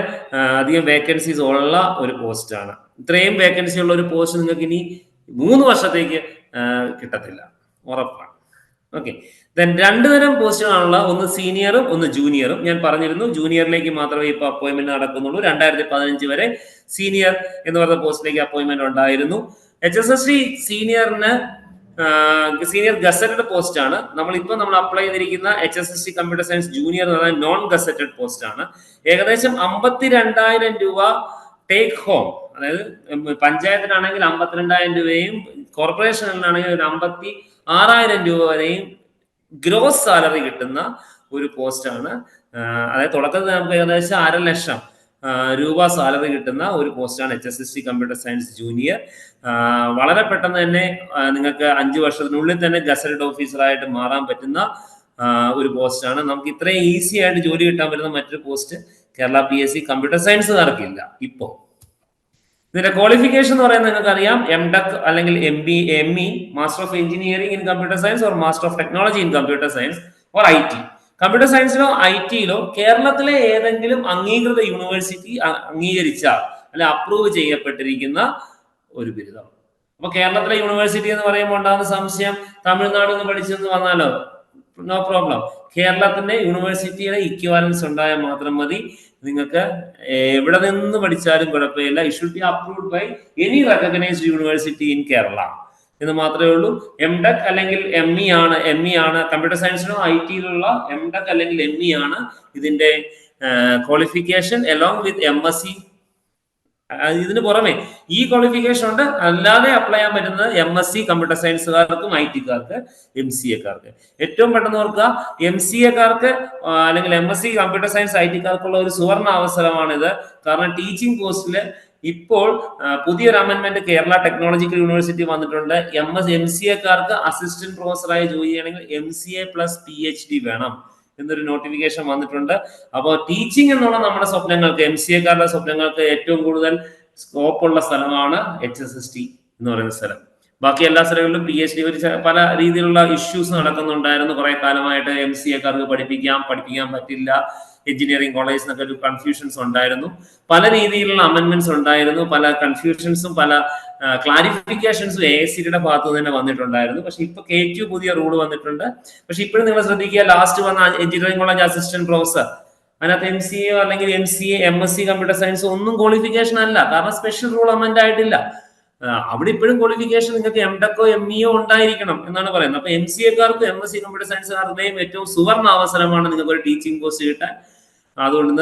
അധികം വേക്കൻസീസ് ഉള്ള ഒരു പോസ്റ്റ് ആണ്. ഇത്രയും വേക്കൻസി ഉള്ള ഒരു പോസ്റ്റ് നിങ്ങൾക്ക് ഇനി 3 വർഷത്തേക്ക് കിട്ടത്തില്ല, ഉറപ്പാണ്. ഓക്കെ, ദെൻ 2 തരം പോസ്റ്റുകളാണുള്ള, ഒന്ന് സീനിയറും ഒന്ന് ജൂനിയറും. ഞാൻ പറഞ്ഞിരുന്നു ജൂനിയറിലേക്ക് മാത്രമേ ഇപ്പൊ അപ്പോയിന്റ്മെന്റ് നടക്കുന്നുള്ളൂ. 2015 വരെ സീനിയർ എന്ന് പറഞ്ഞ പോസ്റ്റിലേക്ക് അപ്പോയിന്റ്മെന്റ് ഉണ്ടായിരുന്നു. HSST സീനിയർ ഗസറ്റഡ് പോസ്റ്റ് ആണ്. നമ്മൾ അപ്ലൈ ചെയ്തിരിക്കുന്ന HSST കമ്പ്യൂട്ടർ സയൻസ് ജൂനിയർ എന്ന് പറഞ്ഞാൽ നോൺ ഗസറ്റഡ് പോസ്റ്റ് ആണ്. ഏകദേശം 52,000 രൂപ ടേക്ക് ഹോം, അതായത് പഞ്ചായത്തിനാണെങ്കിൽ 52,000 രൂപയും കോർപ്പറേഷനിലാണെങ്കിൽ 56,000 രൂപ വരെയും ഗ്രോസ് സാലറി കിട്ടുന്ന ഒരു പോസ്റ്റാണ്. അതായത് തുടക്കത്തിൽ നമുക്ക് ഏകദേശം 1,00,000 രൂപ സാലറി കിട്ടുന്ന ഒരു പോസ്റ്റാണ് HSST കമ്പ്യൂട്ടർ സയൻസ് ജൂനിയർ. വളരെ പെട്ടെന്ന് തന്നെ നിങ്ങൾക്ക് 5 വർഷത്തിനുള്ളിൽ തന്നെ ഗസറ്റഡ് ഓഫീസറായിട്ട് മാറാൻ പറ്റുന്ന ഒരു പോസ്റ്റാണ്. നമുക്ക് ഇത്രയും ഈസി ആയിട്ട് ജോലി കിട്ടാൻ പറ്റുന്ന മറ്റൊരു പോസ്റ്റ് കേരള PSC കമ്പ്യൂട്ടർ സയൻസുകാർക്കില്ല. ഇപ്പോൾ ഇതിന്റെ ക്വാളിഫിക്കേഷൻ എന്ന് പറയുന്നത് നിങ്ങൾക്ക് അറിയാം, MTech അല്ലെങ്കിൽ ME, master of engineering in computer science or master of technology in computer science or IT. Computer സയൻസിലോ IT-ലോ കേരളത്തിലെ ഏതെങ്കിലും അംഗീകൃത യൂണിവേഴ്സിറ്റി അംഗീകരിച്ച അല്ലെ അപ്രൂവ് ചെയ്യപ്പെട്ടിരിക്കുന്ന ഒരു ബിരുദം. അപ്പൊ കേരളത്തിലെ യൂണിവേഴ്സിറ്റി എന്ന് പറയുമ്പോൾ ഉണ്ടാകുന്ന സംശയം, തമിഴ്നാട് നിന്ന് പഠിച്ചെന്ന് വന്നാലോ? No problem. കേരളത്തിന്റെ യൂണിവേഴ്സിറ്റിയുടെ ഇക്വാലൻസ് ഉണ്ടായാൽ മാത്രം മതി. നിങ്ങൾക്ക് എവിടെ നിന്ന് പഠിച്ചാലും കുഴപ്പമില്ല. It should be approved by any recognised university in Kerala എന്ന് മാത്രമേ ഉള്ളൂ. MTech അല്ലെങ്കിൽ ME ആണ് കമ്പ്യൂട്ടർ സയൻസിനോ IT-യിലുള്ള MTech അല്ലെങ്കിൽ ME ആണ് ഇതിന്റെ ക്വാളിഫിക്കേഷൻ, അലോങ് വിത്ത് MSc. ഇതിന് പുറമെ ഈ ക്വാളിഫിക്കേഷൻ ഉണ്ട്. അല്ലാതെ അപ്ലൈ ചെയ്യാൻ പറ്റുന്നത് MSc കമ്പ്യൂട്ടർ സയൻസുകാർക്കും IT-ക്കാർക്ക് MCA-ക്കാർക്ക്. ഏറ്റവും പെട്ടെന്ന് ഓർക്കുക, MCA-ക്കാർക്ക് അല്ലെങ്കിൽ MSc കമ്പ്യൂട്ടർ സയൻസ് IT-ക്കാർക്കുള്ള ഒരു സുവർണ അവസരമാണിത്. കാരണം ടീച്ചിങ് പോസ്റ്റില് ഇപ്പോൾ പുതിയൊരു അമെന്റ്മെന്റ് കേരള ടെക്നോളജിക്കൽ യൂണിവേഴ്സിറ്റി വന്നിട്ടുണ്ട്. MCA-ക്കാർക്ക് അസിസ്റ്റന്റ് പ്രൊഫസറായി ജോലി ചെയ്യണമെങ്കിൽ MCA + PhD വേണം എന്നൊരു നോട്ടിഫിക്കേഷൻ വന്നിട്ടുണ്ട്. അപ്പോൾ ടീച്ചിങ് എന്നുള്ള നമ്മുടെ സ്വപ്നങ്ങൾക്ക്, MCA-ക്കാരുടെ സ്വപ്നങ്ങൾക്ക് ഏറ്റവും കൂടുതൽ സ്കോപ്പ് ഉള്ള സ്ഥലമാണ് HSST എന്ന് പറയുന്ന സ്ഥലം. ബാക്കി എല്ലാ സ്ഥലങ്ങളിലും PhD പല രീതിയിലുള്ള ഇഷ്യൂസ് നടക്കുന്നുണ്ടായിരുന്നു കുറെ കാലമായിട്ട്. MCA-ക്കാർക്ക് പഠിപ്പിക്കാൻ പറ്റില്ല, എഞ്ചിനീയറിംഗ് കോളേജ് എന്നൊക്കെ ഒരു കൺഫ്യൂഷൻസ് ഉണ്ടായിരുന്നു. പല രീതിയിലുള്ള അമെന്റ്മെന്റ്സ് ഉണ്ടായിരുന്നു, പല കൺഫ്യൂഷൻസും പല ക്ലാരിഫിക്കേഷൻസും AICTയുടെ ഭാഗത്ത് തന്നെ വന്നിട്ടുണ്ടായിരുന്നു. പക്ഷെ ഇപ്പൊ KQ പുതിയ റൂൾ വന്നിട്ടുണ്ട്. പക്ഷെ ഇപ്പോഴും നിങ്ങൾ ശ്രദ്ധിക്കുക, ലാസ്റ്റ് വന്ന എഞ്ചിനീയറിംഗ് കോളേജ് അസിസ്റ്റന്റ് പ്രൊഫസർ, അതിനകത്ത് MCA അല്ലെങ്കിൽ MCA MSc കമ്പ്യൂട്ടർ സയൻസ് ഒന്നും ക്വാളിഫിക്കേഷൻ അല്ല. കാരണം സ്പെഷ്യൽ റൂൾ അമെന്റ് ആയിട്ടില്ല. അവിടെ ഇപ്പോഴും ക്വാളിഫിക്കേഷൻ നിങ്ങൾക്ക് MTech-ഓ MEO ഉണ്ടായിരിക്കണം എന്നാണ് പറയുന്നത്. അപ്പൊ MCA-ക്കാർക്കും MSc കമ്പ്യൂട്ടർ സയൻസുകാരുടെയും ഏറ്റവും സുവർണ അവസരമാണ് നിങ്ങൾക്ക് ഒരു ടീച്ചിങ് പോസ്റ്റ് കിട്ടാൻ. അതുകൊണ്ട്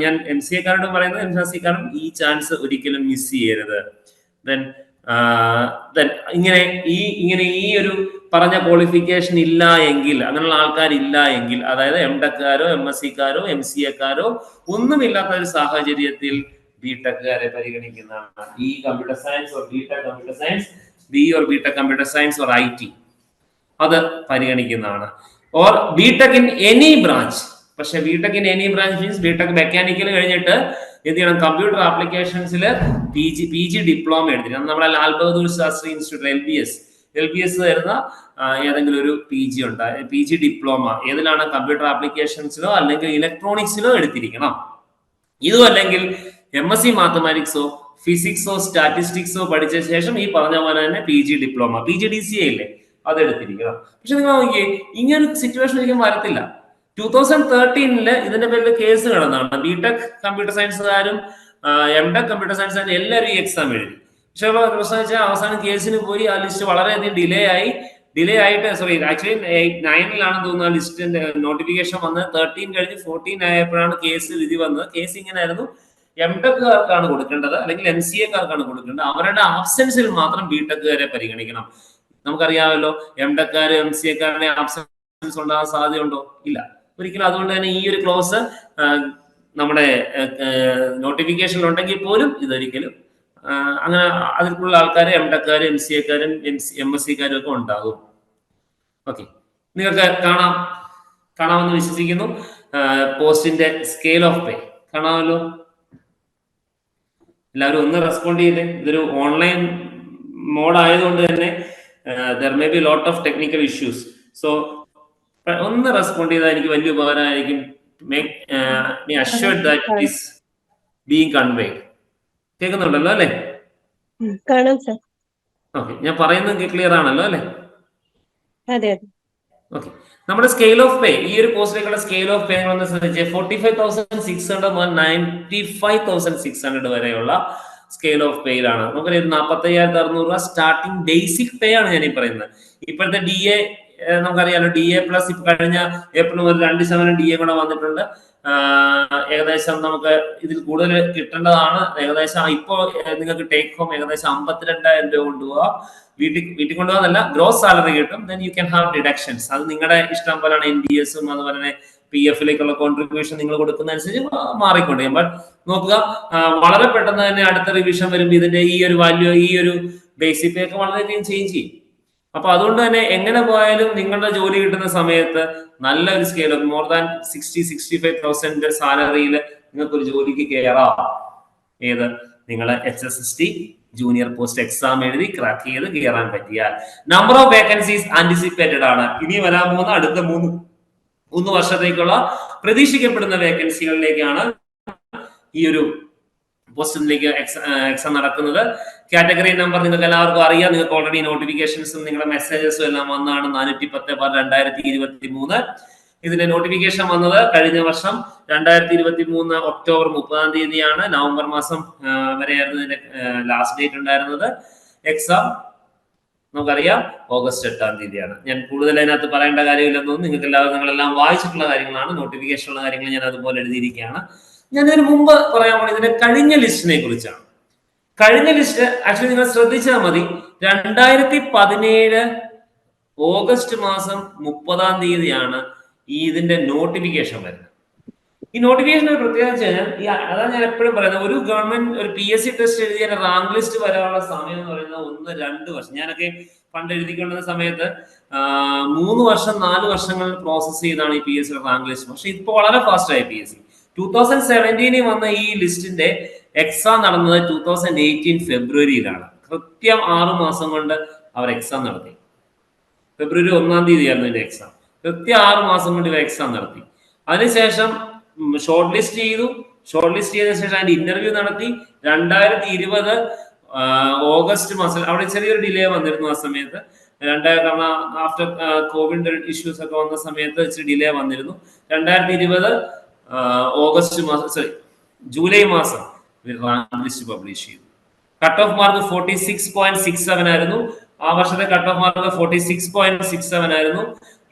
ഞാൻ MCA-ക്കാരോടും പറയുന്നത്, MSc-ക്കാരും ഈ ചാൻസ് ഒരിക്കലും മിസ് ചെയ്യരുത്. ഇങ്ങനെ ഈ ഒരു പറഞ്ഞ ക്വാളിഫിക്കേഷൻ ഇല്ല എങ്കിൽ, അങ്ങനെയുള്ള ആൾക്കാരില്ല എങ്കിൽ, അതായത് MTech-ക്കാരോ MSc-ക്കാരോ MCA-ക്കാരോ ഒന്നുമില്ലാത്ത ഒരു സാഹചര്യത്തിൽ BTech-ക്കാരെ പരിഗണിക്കുന്നതാണ്. ഈ computer science or BTech computer science, BTech computer science or IT അത് പരിഗണിക്കുന്നതാണ്. Or BTech in any branch. പക്ഷെ BTech in any branch means BTech mechanical കഴിഞ്ഞിട്ട് എന്ത് ചെയ്യണം? കമ്പ്യൂട്ടർ ആപ്ലിക്കേഷൻസിൽ PG ഡിപ്ലോമ എടുത്തിരിക്കണം. നമ്മളെ ലാൽ ബഹദൂർ ശാസ്ത്രി ഇൻസ്റ്റിറ്റ്യൂട്ട് LBS വരുന്ന ഏതെങ്കിലും ഒരു PG ഡിപ്ലോമ ഏതിലാണ്? കമ്പ്യൂട്ടർ ആപ്ലിക്കേഷൻസിലോ അല്ലെങ്കിൽ ഇലക്ട്രോണിക്സിലോ എടുത്തിരിക്കണം. ഇതും അല്ലെങ്കിൽ MSc മാത്തമാറ്റിക്സോ ഫിസിക്സോ സ്റ്റാറ്റിസ്റ്റിക്സോ പഠിച്ച ശേഷം ഈ പറഞ്ഞ പോലെ തന്നെ PG ഡിപ്ലോമ, PGDCA ഇല്ലേ, അത് എടുത്തിരിക്കണം. പക്ഷെ നിങ്ങൾ നോക്കിയേ, ഇങ്ങനൊരു സിറ്റുവേഷൻ ഒരിക്കലും വരത്തില്ല. 2013 ഇതിന്റെ പേരിൽ കേസ് കിടന്നാണ്. BTech കമ്പ്യൂട്ടർ സയൻസുകാരും MTech കമ്പ്യൂട്ടർ സയൻസുകാരും എല്ലാവരും ഈ എക്സാം എഴുതി. പക്ഷെ പ്രശ്നം വെച്ചാൽ അവസാനം കേസിന് പോയി ആ ലിസ്റ്റ് വളരെയധികം ഡിലേ ആയിട്ട് ആക്ച്വലി 9-ലാണ് തോന്നുന്നു ആ ലിസ്റ്റിന്റെ നോട്ടിഫിക്കേഷൻ വന്നത്. 13 കഴിഞ്ഞ് 14 ആയപ്പോഴാണ് കേസ് വിധി വന്നത്. കേസ് ഇങ്ങനെ ആയിരുന്നു, MTech-ക്കാർക്കാണ് കൊടുക്കേണ്ടത് അല്ലെങ്കിൽ MCA-ക്കാർക്കാണ് കൊടുക്കേണ്ടത്. അവരുടെ ആബ്സെൻസിൽ മാത്രം BTech-ക്കാരെ പരിഗണിക്കണം. നമുക്കറിയാമല്ലോ, എംടെക്കാരും MCAക്കാരുടെ ആബ്സെൻസ് ഉണ്ടാകാൻ സാധ്യതയുണ്ടോ? ഇല്ല, ഒരിക്കലും. അതുകൊണ്ട് തന്നെ ഈ ഒരു ക്ലോസ് നമ്മുടെ നോട്ടിഫിക്കേഷനിൽ ഉണ്ടെങ്കിൽ പോലും ഇതൊരിക്കലും അങ്ങനെ അതിലുള്ള ആൾക്കാർ എംടെക്കാരും MCAക്കാരും MSCക്കാരും ഒക്കെ ഉണ്ടാകും. ഓക്കെ, നിങ്ങൾക്ക് കാണാമെന്ന് വിശ്വസിക്കുന്നു. പോസ്റ്റിന്റെ സ്കെയിൽ ഓഫ് പേ കാണാമല്ലോ. എല്ലാവരും ഒന്ന് റെസ്പോണ്ട് ചെയ്തേ. ഇതൊരു ഓൺലൈൻ മോഡ് ആയതുകൊണ്ട് തന്നെ there may be lot of technical issues. So ഒന്ന് റെസ്പോണ്ട് ചെയ്താൽ എനിക്ക് വലിയ ഉപകാരമായിരിക്കും. me assured that it is being conveyed. കേൾക്കുന്നുണ്ടല്ലോ അല്ലേ? കാണാം സർ. ഓക്കെ, ഞാൻ പറയുന്നത് ക്ലിയർ ആണല്ലോ അല്ലേ? അതെ. ഓക്കെ, നമ്മുടെ സ്കെയിൽ ഓഫ് പേ, ഈ ഒരു പോസ്റ്റിലേക്കുള്ള സ്കെയിൽ ഓഫ് പേ ഒന്ന് ശ്രദ്ധിച്ച് 45,600 മുതൽ 95,600 വരെയുള്ള സ്കെയിൽ ഓഫ് പേയിലാണ്. നമുക്കറിയാം 45,600 രൂപ സ്റ്റാർട്ടിംഗ് ബേസിക് പേ ആണ് ഞാൻ ഈ പറയുന്നത്. ഇപ്പോഴത്തെ DA നമുക്കറിയാലോ, DA പ്ലസ് ഇപ്പൊ കഴിഞ്ഞ ഏപ്രിൽ മുതൽ 2% DA കൂടെ വന്നിട്ടുണ്ട്. ഏകദേശം നമുക്ക് ഇതിൽ കൂടുതൽ കിട്ടേണ്ടതാണ്. ഏകദേശം ഇപ്പോ നിങ്ങൾക്ക് ടേക്ക് ഹോം ഏകദേശം 52,000 രൂപ കൊണ്ടുപോകാം. വീട്ടിൽ കൊണ്ടുപോകാന്നല്ല, ഗ്രോസ് സാലറി കിട്ടും. Then you can have deductions. അത് നിങ്ങളുടെ ഇഷ്ടം പോലെയാണ്. NDSഉം അതുപോലെ തന്നെ PF-ലേക്കുള്ള കോൺട്രിബ്യൂഷൻ നിങ്ങൾ കൊടുക്കുന്ന അനുസരിച്ച് മാറിക്കൊണ്ടിരിക്കും. ബട്ട് നോക്കുക, വളരെ പെട്ടെന്ന് തന്നെ അടുത്ത റിവിഷൻ വരുമ്പോൾ ഇതിന്റെ ഈ ഒരു വാല്യൂ, ഈ ഒരു ബേസിക് പേ ഒക്കെ വളരെയധികം ചേഞ്ച് ചെയ്യും. അപ്പൊ അതുകൊണ്ട് തന്നെ എങ്ങനെ പോയാലും നിങ്ങളുടെ ജോലി കിട്ടുന്ന സമയത്ത് നല്ലൊരു സ്കെയിൽ ഓഫ് മോർ ദാൻ 65,000 സാലറിയിൽ നിങ്ങൾക്ക് ഒരു ജോലിക്ക് കയറാം. ഏത്? നിങ്ങളെ HSST ജൂനിയർ പോസ്റ്റ് എക്സാം എഴുതി ക്രാക്ക് ചെയ്ത് കയറാൻ പറ്റിയാൽ. നമ്പർ ഓഫ് വേക്കൻസീസ് ആന്റിസിപ്പേറ്റഡ് ആണ്. ഇനി വരാൻ പോകുന്ന അടുത്ത 3 വർഷത്തേക്കുള്ള പ്രതീക്ഷിക്കപ്പെടുന്ന വേക്കൻസികളിലേക്കാണ് ഈ ഒരു പോസ്റ്റിലേക്ക് എക്സാം നടക്കുന്നത്. കാറ്റഗറി നമ്പർ നിങ്ങൾക്ക് എല്ലാവർക്കും അറിയാം. നിങ്ങൾക്ക് ഓൾറെഡി നോട്ടിഫിക്കേഷൻസും നിങ്ങളുടെ മെസ്സേജസും എല്ലാം വന്നാണ്. 410/2023. ഇതിന്റെ നോട്ടിഫിക്കേഷൻ വന്നത് കഴിഞ്ഞ വർഷം 2023 ഒക്ടോബർ 30 നവംബർ മാസം വരെയായിരുന്നു ഇതിന്റെ ലാസ്റ്റ് ഡേറ്റ് ഉണ്ടായിരുന്നത്. എക്സാം നമുക്കറിയാം ഓഗസ്റ്റ് 8 ഞാൻ കൂടുതൽ അതിനകത്ത് പറയേണ്ട കാര്യമില്ലെന്ന് തോന്നുന്നു. നിങ്ങളെല്ലാം വായിച്ചിട്ടുള്ള കാര്യങ്ങളാണ്. നോട്ടിഫിക്കേഷനുള്ള കാര്യങ്ങൾ ഞാൻ അതുപോലെ എഴുതിയിരിക്കുകയാണ്. ഞാൻ ഇതിന് മുമ്പ് പറയാൻ പോകുന്നത് ഇതിന്റെ കഴിഞ്ഞ ലിസ്റ്റിനെ കുറിച്ചാണ്. കഴിഞ്ഞ ലിസ്റ്റ് ആക്ച്വലി നിങ്ങൾ ശ്രദ്ധിച്ചാൽ മതി. 2017 ഓഗസ്റ്റ് മാസം 30 ഇതിന്റെ നോട്ടിഫിക്കേഷൻ വരുന്നത്. ഈ നോട്ടിഫിക്കേഷൻ ഒരു പ്രത്യേകത വെച്ച് കഴിഞ്ഞാൽ, അതാണ് ഞാൻ എപ്പോഴും പറയുന്നത്, ഒരു ഗവൺമെന്റ് ഒരു PSC ടെസ്റ്റ് എഴുതിയ റാങ്ക് ലിസ്റ്റ് വരാനുള്ള സമയം എന്ന് പറയുന്നത് 1-2 വർഷം. ഞാനൊക്കെ പണ്ട് എഴുതിക്കൊണ്ടിരുന്ന സമയത്ത് 3 വർഷം 4 വർഷങ്ങൾ പ്രോസസ് ചെയ്താണ് ഈ PSC റാങ്ക് ലിസ്റ്റ്. പക്ഷെ ഇപ്പൊ വളരെ ഫാസ്റ്റ് ആയി PSC. 2017 വന്ന ഈ ലിസ്റ്റിന്റെ എക്സാം നടന്നത് 2018 ഫെബ്രുവരിയിലാണ്. കൃത്യം 6 മാസം കൊണ്ട് അവർ എക്സാം നടത്തി. ഫെബ്രുവരി 1 ഇതിന്റെ എക്സാം. കൃത്യം 6 മാസം കൊണ്ട് ഇവർ എക്സാം നടത്തി. അതിനുശേഷം ഷോർട്ട് ലിസ്റ്റ് ചെയ്തു. ഷോർട്ട് ലിസ്റ്റ് ചെയ്ത ശേഷം അതിന്റെ ഇന്റർവ്യൂ നടത്തി. 2020 ഓഗസ്റ്റ് മാസം അവിടെ ചെറിയൊരു ഡിലേ വന്നിരുന്നു. ആ സമയത്ത് കാരണം ആഫ്റ്റർ കോവിഡ് ഇഷ്യൂസ് ഒക്കെ വന്ന സമയത്ത് ഇച്ചിരി ഡിലേ വന്നിരുന്നു. 2020 ഓഗസ്റ്റ് മാസം ജൂലൈ മാസം റാങ്ക് ലിസ്റ്റ് പബ്ലിഷ് ചെയ്തു. കട്ട് ഓഫ് മാർക്ക് 46.67 ആയിരുന്നു. ആ വർഷത്തെ കട്ട് ഓഫ് മാർക്ക് 46.67 ആയിരുന്നു.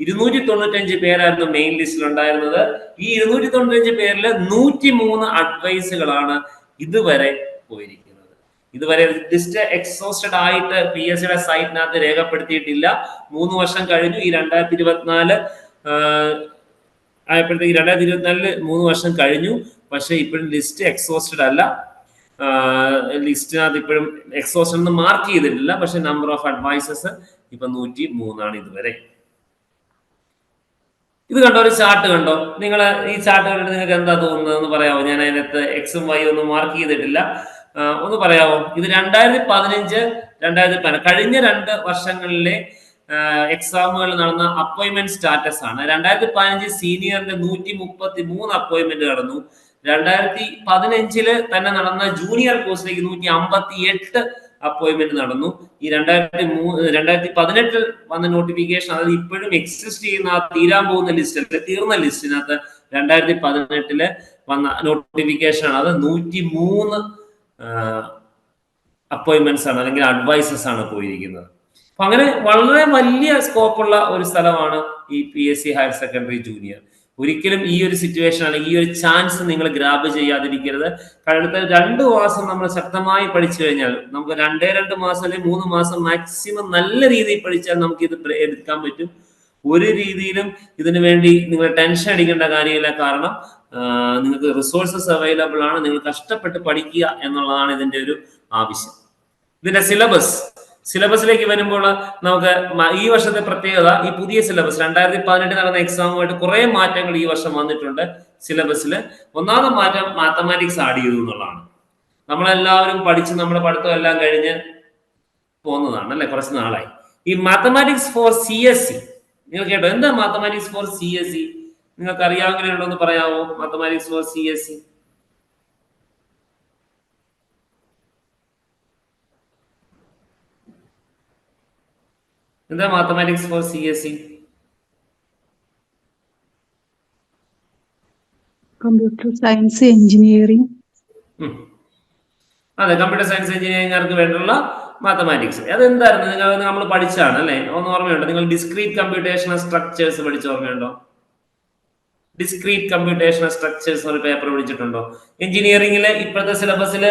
295 പേരായിരുന്നു മെയിൻ ലിസ്റ്റിൽ ഉണ്ടായിരുന്നത്. ഈ 295 പേരിൽ 103 അഡ്വൈസുകളാണ് ഇതുവരെ പോയിരിക്കുന്നത്. ഇതുവരെ ലിസ്റ്റ് എക്സോസ്റ്റഡ് ആയിട്ട് PSCയുടെ സൈറ്റിനകത്ത് രേഖപ്പെടുത്തിയിട്ടില്ല. 3 വർഷം കഴിഞ്ഞു. ഈ 2024 ആയപ്പോഴത്തേക്ക് 2024 3 വർഷം കഴിഞ്ഞു. പക്ഷെ ഇപ്പോഴും ലിസ്റ്റ് എക്സോസ്റ്റഡ് അല്ല. ലിസ്റ്റിനകത്ത് ഇപ്പോഴും എക്സോസ്റ്റഡ് എന്ന് മാർക്ക് ചെയ്തിട്ടില്ല. പക്ഷെ നമ്പർ ഓഫ് അഡ്വൈസസ് ഇപ്പൊ 103 ഇതുവരെ. ഇത് കണ്ടോ? ഒരു ചാർട്ട് കണ്ടോ? നിങ്ങൾ ഈ ചാർട്ട് കണ്ടിട്ട് നിങ്ങൾക്ക് എന്താ തോന്നുന്നത് എന്ന് പറയാമോ? ഞാൻ അതിനകത്ത് X-ഉം Y ഒന്നും മാർക്ക് ചെയ്തിട്ടില്ല. ഒന്ന് പറയാമോ? ഇത് 2015, 2014 കഴിഞ്ഞ 2 വർഷങ്ങളിലെ എക്സാമുകൾ നടന്ന അപ്പോയിന്റ്മെന്റ് സ്റ്റാറ്റസ് ആണ്. 2015 സീനിയറിന്റെ 133 അപ്പോയിന്റ്മെന്റ് നടന്നു. 2015 തന്നെ നടന്ന ജൂനിയർ കോഴ്സിലേക്ക് 158 അപ്പോയിന്റ്മെന്റ് നടന്നു. ഈ 2018 വന്ന നോട്ടിഫിക്കേഷൻ, അതായത് ഇപ്പോഴും എക്സിസ്റ്റ് ചെയ്യുന്ന തീരാൻ പോകുന്ന ലിസ്റ്റ്, തീർന്ന ലിസ്റ്റിനകത്ത് 2018 വന്ന നോട്ടിഫിക്കേഷൻ ആണ്. അത് 103 അപ്പോയിന്റ്മെന്റ്സ് ആണ്, അല്ലെങ്കിൽ അഡ്വൈസസ് ആണ് പോയിരിക്കുന്നത്. അപ്പൊ അങ്ങനെ വളരെ വലിയ സ്കോപ്പുള്ള ഒരു സ്ഥലമാണ് ഈ PSC ഹയർ സെക്കൻഡറി ജൂനിയർ. ഒരിക്കലും ഈ ഒരു സിറ്റുവേഷൻ അല്ലെങ്കിൽ ഈ ഒരു ചാൻസ് നിങ്ങൾ ഗ്രാബ് ചെയ്യാതിരിക്കരുത്. അടുത്ത 2 മാസം നമ്മൾ ശക്തമായി പഠിച്ചു കഴിഞ്ഞാൽ നമുക്ക് 2 മാസം അല്ലെങ്കിൽ 3 മാസം മാക്സിമം നല്ല രീതിയിൽ പഠിച്ചാൽ നമുക്ക് ഇത് എടുക്കാൻ പറ്റും. ഒരു രീതിയിലും ഇതിനു വേണ്ടി നിങ്ങൾ ടെൻഷൻ അടിക്കേണ്ട കാര്യമില്ല. കാരണം നിങ്ങൾക്ക് റിസോഴ്സസ് അവൈലബിൾ ആണ്. നിങ്ങൾ കഷ്ടപ്പെട്ട് പഠിക്കുക എന്നുള്ളതാണ് ഇതിന്റെ ഒരു ആവശ്യം. ഇതിന്റെ സിലബസിലേക്ക് വരുമ്പോൾ നമുക്ക് ഈ വർഷത്തെ പ്രത്യേകത, ഈ പുതിയ സിലബസ് 2018 നടന്ന എക്സാമുമായിട്ട് കുറെ മാറ്റങ്ങൾ ഈ വർഷം വന്നിട്ടുണ്ട് സിലബസിൽ. ഒന്നാമത്തെ മാറ്റം മാത്തമാറ്റിക്സ് ആഡ് ചെയ്തു എന്നുള്ളതാണ്. നമ്മളെല്ലാവരും പഠിച്ച് നമ്മുടെ പഠിത്തം എല്ലാം കഴിഞ്ഞ് പോകുന്നതാണ് അല്ലെ, കുറച്ച് നാളായി. ഈ മാത്തമാറ്റിക്സ് ഫോർ CSE നിങ്ങൾ കേട്ടോ? എന്താ മാത്തമാറ്റിക്സ് ഫോർ CSE? നിങ്ങൾക്ക് അറിയാവുന്നവരുണ്ടോ എന്ന് പറയാമോ? മാത്തമാറ്റിക്സ് ഫോർ CSE എന്താ? Mathematics four CSE computer science engineering. അതെ, കമ്പ്യൂട്ടർ സയൻസ് എഞ്ചിനീയറിംഗുകാർക്ക് വേണ്ടിയുള്ള മാത്തമാറ്റിക്സ്. അതെന്തായിരുന്നു? നമ്മൾ പഠിച്ചാണ് അല്ലെ? ഒന്ന് ഓർമ്മയുണ്ടോ? നിങ്ങൾ ഡിസ്ക്രീറ്റ് കമ്പ്യൂട്ടേഷണൽ സ്ട്രക്ചേഴ്സ് പഠിച്ച ഓർമ്മയുണ്ടോ? ഡിസ്ക്രീറ്റ് കമ്പ്യൂട്ടേഷണൽ സ്ട്രക്ചേഴ്സ് ഒരു പേപ്പർ പഠിച്ചിട്ടുണ്ടോ? എഞ്ചിനീയറിംഗിലെ ഇപ്പോഴത്തെ സിലബസിൽ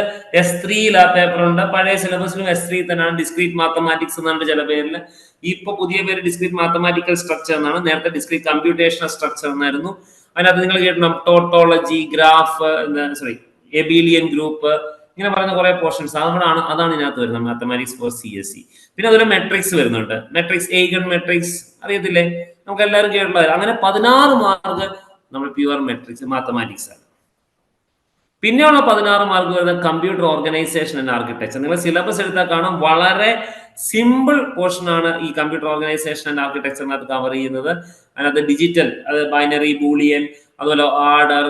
S3 ആ പേപ്പർ ഉണ്ട്. പഴയ സിലബസിലും S3 തന്നെയാണ്. ഡിസ്ക്രീറ്റ് മാത്തമാറ്റിക്സ് എന്നാണ് ചില പേരിൽ. ഇപ്പൊ പുതിയ പേര് ഡിസ്ക്രീറ്റ് മാത്തമാറ്റിക്കൽ സ്ട്രക്ചർ എന്നാണ്. നേരത്തെ ഡിസ്ക്രീറ്റ് കമ്പ്യൂട്ടേഷണൽ സ്ട്രക്ചർ എന്നായിരുന്നു. അതിനകത്ത് നിങ്ങൾ കേട്ടോ ടോട്ടോളജി, ഗ്രാഫ്, എബീലിയൻ ഗ്രൂപ്പ്, ഇങ്ങനെ പറയുന്ന കുറെ പോർഷൻസ് അതാണ് ഇതിനകത്ത് വരുന്നത് മാത്തമാറ്റിക്സ് ഫോർ CSE. പിന്നെ അതുപോലെ മെട്രിക്സ് വരുന്നുണ്ട്. മെട്രിക്സ്, എയ്ഗൺ മെട്രിക്സ് അറിയത്തില്ലേ? നമുക്ക് എല്ലാവരും കേട്ടുള്ളത്. അങ്ങനെ 16 മാർക്ക് നമ്മൾ പ്യുവർ മെട്രിക്സ് മാത്തമാറ്റിക്സ് ആണ്. പിന്നെയുള്ള 16 മാർക്ക് വരുന്നത് കമ്പ്യൂട്ടർ ഓർഗനൈസേഷൻ ആൻഡ് ആർക്കിടെക്ചർ. നിങ്ങൾ സിലബസ് എടുത്താൽ കാണാം, വളരെ സിമ്പിൾ പോർഷൻ ആണ് ഈ കമ്പ്യൂട്ടർ ഓർഗനൈസേഷൻ ആൻഡ് ആർക്കിടെക്ചറിനകത്ത് കവർ ചെയ്യുന്നത്. അതിനകത്ത് ഡിജിറ്റൽ, അത് ബൈനറി, ബൂളിയൻ, അതുപോലെ ആർഡർ,